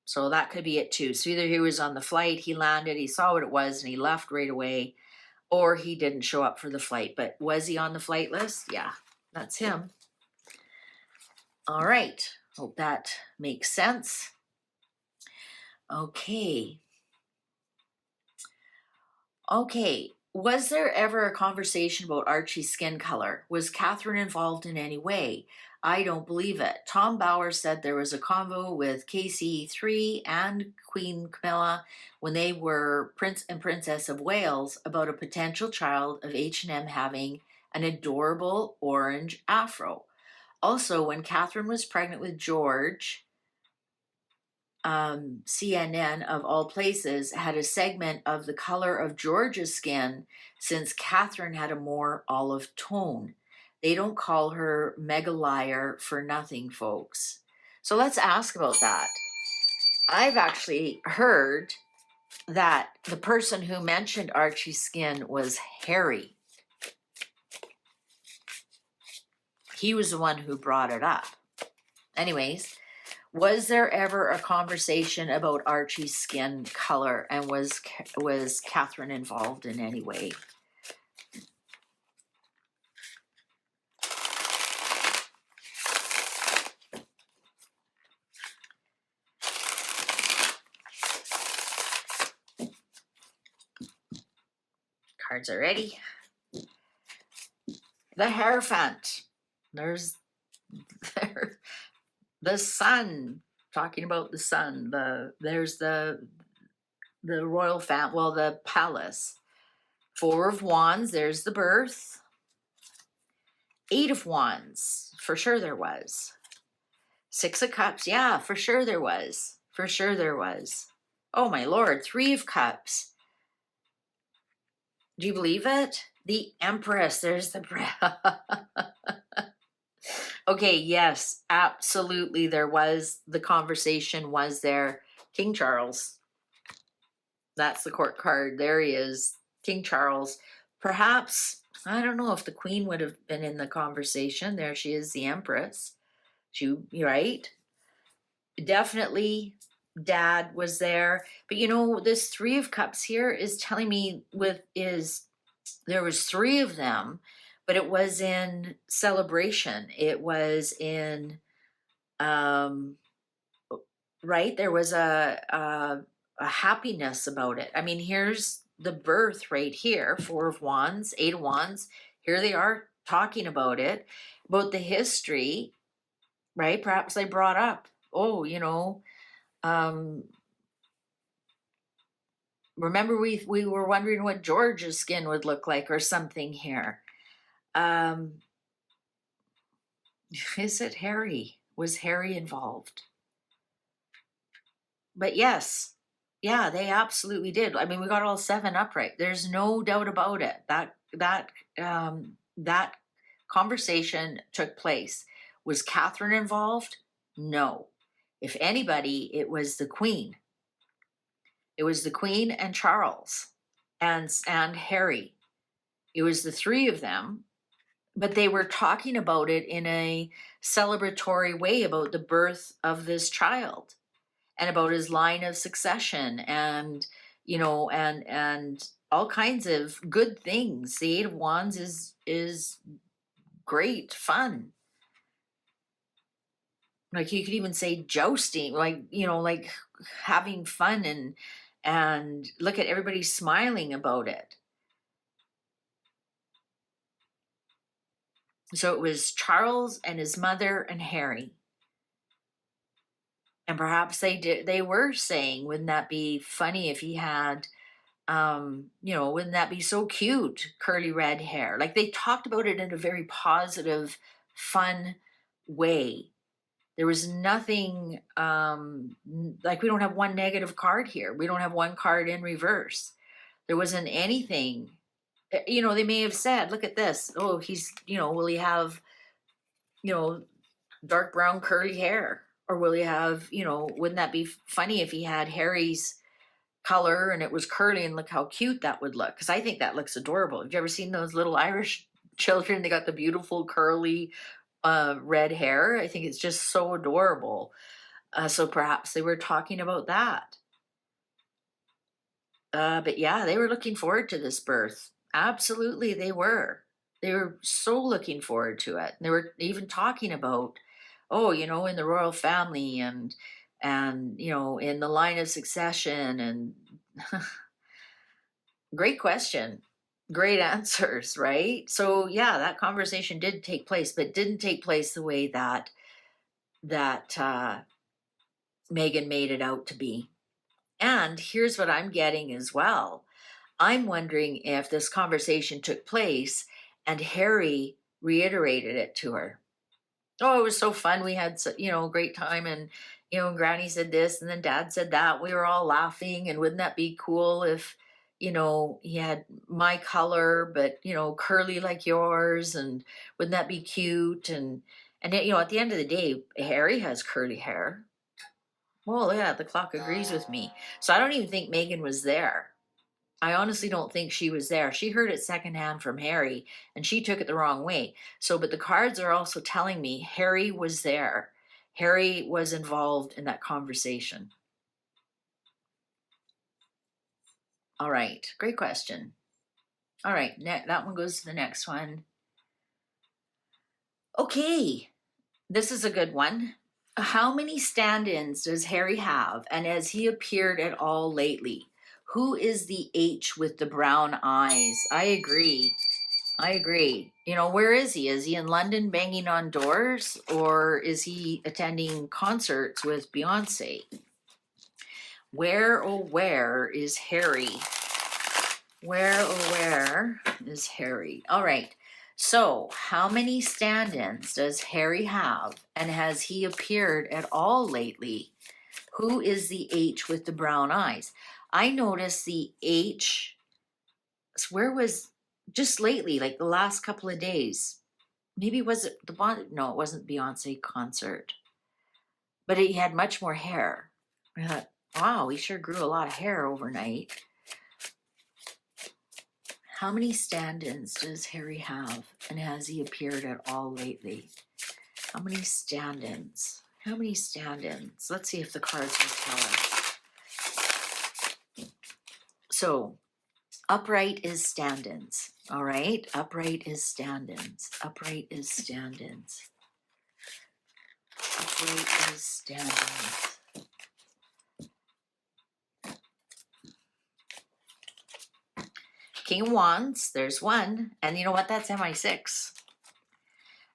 So that could be it too. So either he was on the flight, he landed, he saw what it was, and he left right away, or he didn't show up for the flight. But was he on the flight list? Yeah, that's him. All right. Hope that makes sense. Okay. Was there ever a conversation about Archie's skin color? Was Catherine involved in any way? I don't believe it. Tom Bauer said there was a convo with KC3 and Queen Camilla when they were Prince and Princess of Wales about a potential child of H&M having an adorable orange afro. Also, when Catherine was pregnant with George, CNN, of all places, had a segment of the color of George's skin since Catherine had a more olive tone. They don't call her mega liar for nothing, folks. So let's ask about that. I've actually heard that the person who mentioned Archie's skin was Harry. He was the one who brought it up. Anyways, was there ever a conversation about Archie's skin color, and was Catherine involved in any way? Cards are ready. The Hierophant. There's the sun. Talking about the sun. There's the royal family. Well, the palace. Four of Wands. There's the birth. Eight of Wands. For sure there was. Six of Cups. Yeah, for sure there was. Oh my Lord. Three of Cups. Do you believe it? The Empress. There's the Okay, yes, absolutely. There was the conversation, was there? King Charles. That's the court card. There he is. King Charles. Perhaps, I don't know if the Queen would have been in the conversation. There she is, the Empress. Right? Definitely Dad was there. But this Three of Cups here is telling me there was three of them, but it was in celebration. It was in, right? There was a happiness about it. I mean, here's the birth right here. Four of Wands, Eight of Wands. Here they are talking about it, about the history, right? Perhaps they brought up, remember we were wondering what George's skin would look like or something here. Is it Harry? Was Harry involved? But yes, yeah, they absolutely did. I mean, we got all seven upright. There's no doubt about it. That conversation took place. Was Catherine involved? No. If anybody, it was the Queen. It was the Queen and Charles and Harry. It was the three of them, but they were talking about it in a celebratory way about the birth of this child and about his line of succession and and all kinds of good things. The Eight of Wands is great fun. Like you could even say jousting, like, like having fun, and look at everybody smiling about it. So it was Charles and his mother and Harry. And perhaps they were saying, wouldn't that be funny if he had, wouldn't that be so cute, curly red hair? Like they talked about it in a very positive, fun way. There was nothing, like we don't have one negative card here. We don't have one card in reverse. There wasn't anything, they may have said, look at this. Oh, he's, will he have, dark brown curly hair? Or will he have, wouldn't that be funny if he had Harry's color and it was curly, and look how cute that would look? Because I think that looks adorable. Have you ever seen those little Irish children? They got the beautiful curly red hair. I think it's just so adorable. So perhaps they were talking about that. But yeah, they were looking forward to this birth. Absolutely, they were. They were so looking forward to it. They were even talking about, oh, in the royal family, and in the line of succession, and great question, great answers, right? So yeah, that conversation did take place, but didn't take place the way that Meghan made it out to be. And here's what I'm getting as well. I'm wondering if this conversation took place and Harry reiterated it to her. Oh, it was so fun. We had, a great time. And, Granny said this and then Dad said that. We were all laughing. And wouldn't that be cool if, he had my color, but, curly like yours? And wouldn't that be cute? And at the end of the day, Harry has curly hair. Well, yeah, the clock agrees with me. So I don't even think Meghan was there. I honestly don't think she was there. She heard it secondhand from Harry, and she took it the wrong way. So, but the cards are also telling me Harry was there. Harry was involved in that conversation. All right, great question. All right, that one goes to the next one. Okay, this is a good one. How many stand-ins does Harry have, and has he appeared at all lately? Who is the H with the brown eyes? I agree. Where is he? Is he in London banging on doors, or is he attending concerts with Beyonce? Where, oh, where is Harry? Where, oh, where is Harry? All right. So, how many stand-ins does Harry have, and has he appeared at all lately? Who is the H with the brown eyes? I noticed the H, where was, just lately, like the last couple of days. Maybe was it no, it wasn't Beyonce concert. But he had much more hair. I thought, wow, he sure grew a lot of hair overnight. How many stand-ins does Harry have, and has he appeared at all lately? How many stand-ins? How many stand-ins? Let's see if the cards will tell us. So, upright is stand-ins. All right, upright is stand-ins. Upright is stand-ins. Upright is stand-ins. King of Wands, there's one. And you know what? That's MI6.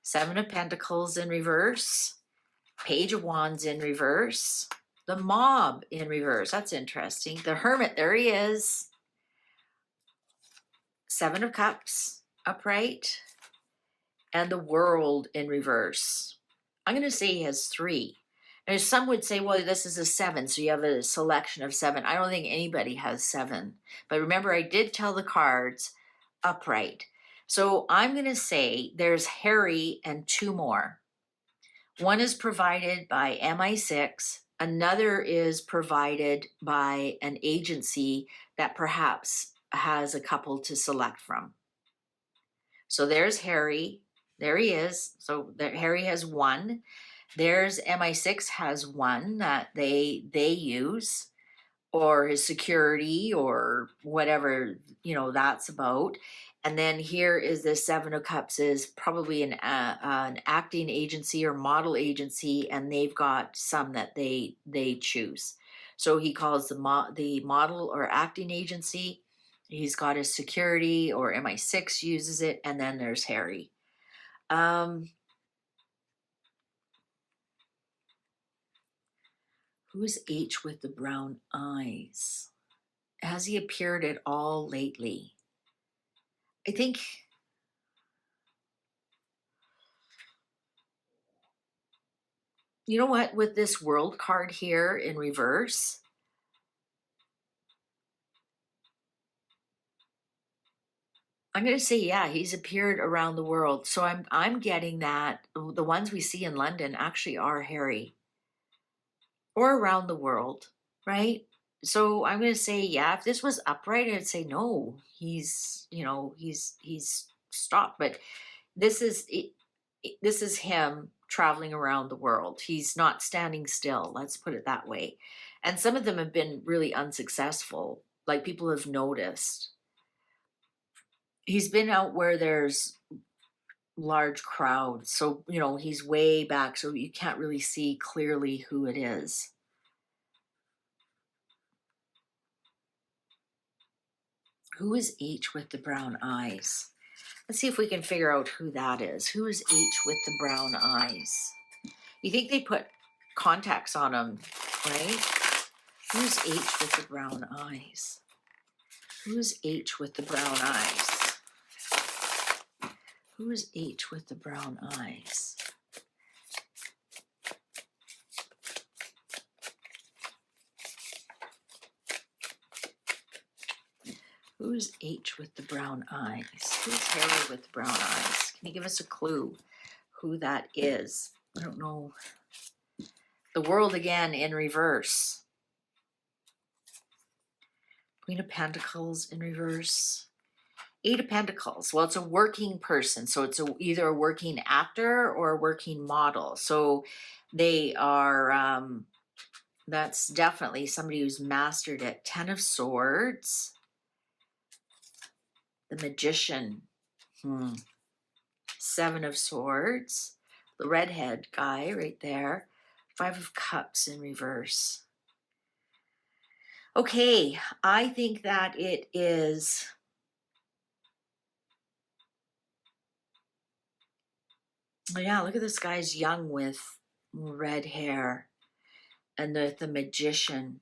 Seven of Pentacles in reverse. Page of Wands in reverse. The Mob in reverse. That's interesting. The Hermit, there he is. Seven of Cups, upright. And the World in reverse. I'm going to say he has three. And some would say, well, this is a seven, so you have a selection of seven. I don't think anybody has seven. But remember, I did tell the cards upright. So I'm going to say there's Harry and two more. One is provided by MI6. Another is provided by an agency that perhaps has a couple to select from. So there's Harry. There he is. So there, Harry has one. There's MI6 has one that they use. or his security or whatever, you know, that's about. And then here is the Seven of Cups is probably an acting agency or model agency, and they've got some that they choose. So he calls the model or acting agency. He's got his security, or MI6 uses it, and then there's Harry. Who's H with the brown eyes? Has he appeared at all lately? I think you know what, with this world card here in reverse, I'm going to say, yeah, he's appeared around the world. So I'm getting that the ones we see in London actually are Harry, or around the world, right? So I'm going to say, yeah, if this was upright, I'd say no, he's, you know, he's stopped. But this is this is him traveling around the world. He's not standing still, let's put it that way. And some of them have been really unsuccessful, like people have noticed. He's been out where there's large crowds, so you know he's way back, so you can't really see clearly who it is. Who is H with the brown eyes? Let's see if we can figure out who that is. Who is H with the brown eyes? You think they put contacts on him, right? Who's H with the brown eyes? Who's H with the brown eyes? Who is H with the brown eyes? Who's H with the brown eyes? Who's Harry with the brown eyes? Can you give us a clue who that is? I don't know. The world again in reverse. Queen of Pentacles in reverse. Eight of Pentacles. Well, it's a working person. So it's either a working actor or a working model. So they are, that's definitely somebody who's mastered it. Ten of Swords. The Magician. Seven of Swords. The redhead guy right there. Five of Cups in reverse. Okay, I think that it is... Yeah, look at this guy's young with red hair. And the Magician.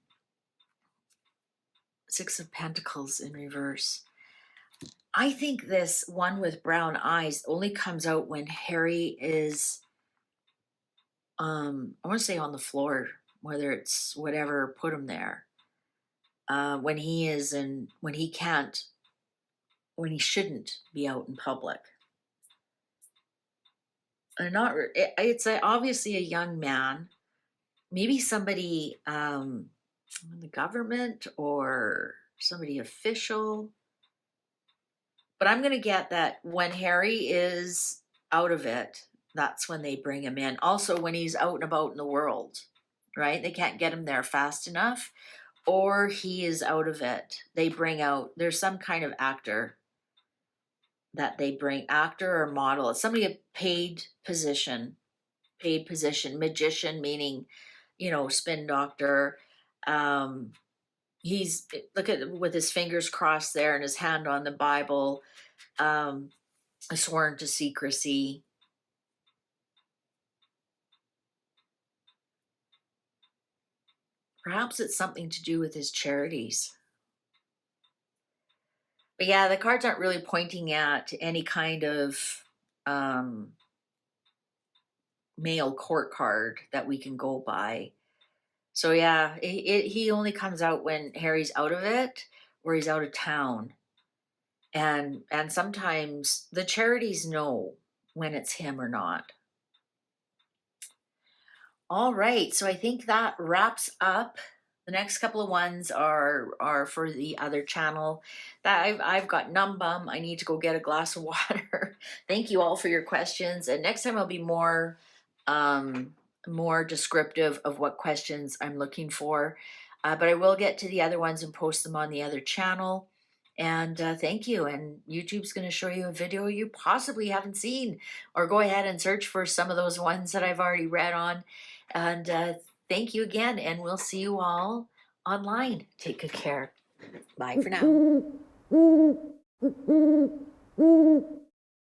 Six of Pentacles in reverse. I think this one with brown eyes only comes out when Harry is, I want to say on the floor, whether it's whatever put him there. When he is when he can't, when he shouldn't be out in public. It's obviously a young man, maybe somebody in the government or somebody official. But I'm going to get that when Harry is out of it, that's when they bring him in. Also, when he's out and about in the world, right? They can't get him there fast enough, or he is out of it. They bring out, there's some kind of actor that they bring, actor or model. It's somebody a paid position, magician, meaning, you know, spin doctor. He's, look at, with his fingers crossed there and his hand on the Bible, sworn to secrecy. Perhaps it's something to do with his charities. But yeah, the cards aren't really pointing at any kind of male court card that we can go by. So yeah, he only comes out when Harry's out of it or he's out of town. And sometimes the charities know when it's him or not. All right, so I think that wraps up. The next couple of ones are for the other channel. That I've got numb bum. I need to go get a glass of water. Thank you all for your questions, and next time I'll be more descriptive of what questions I'm looking for. But I will get to the other ones and post them on the other channel. And thank you. And YouTube's going to show you a video you possibly haven't seen, or go ahead and search for some of those ones that I've already read on. And thank you again. And we'll see you all online. Take good care. Bye for now.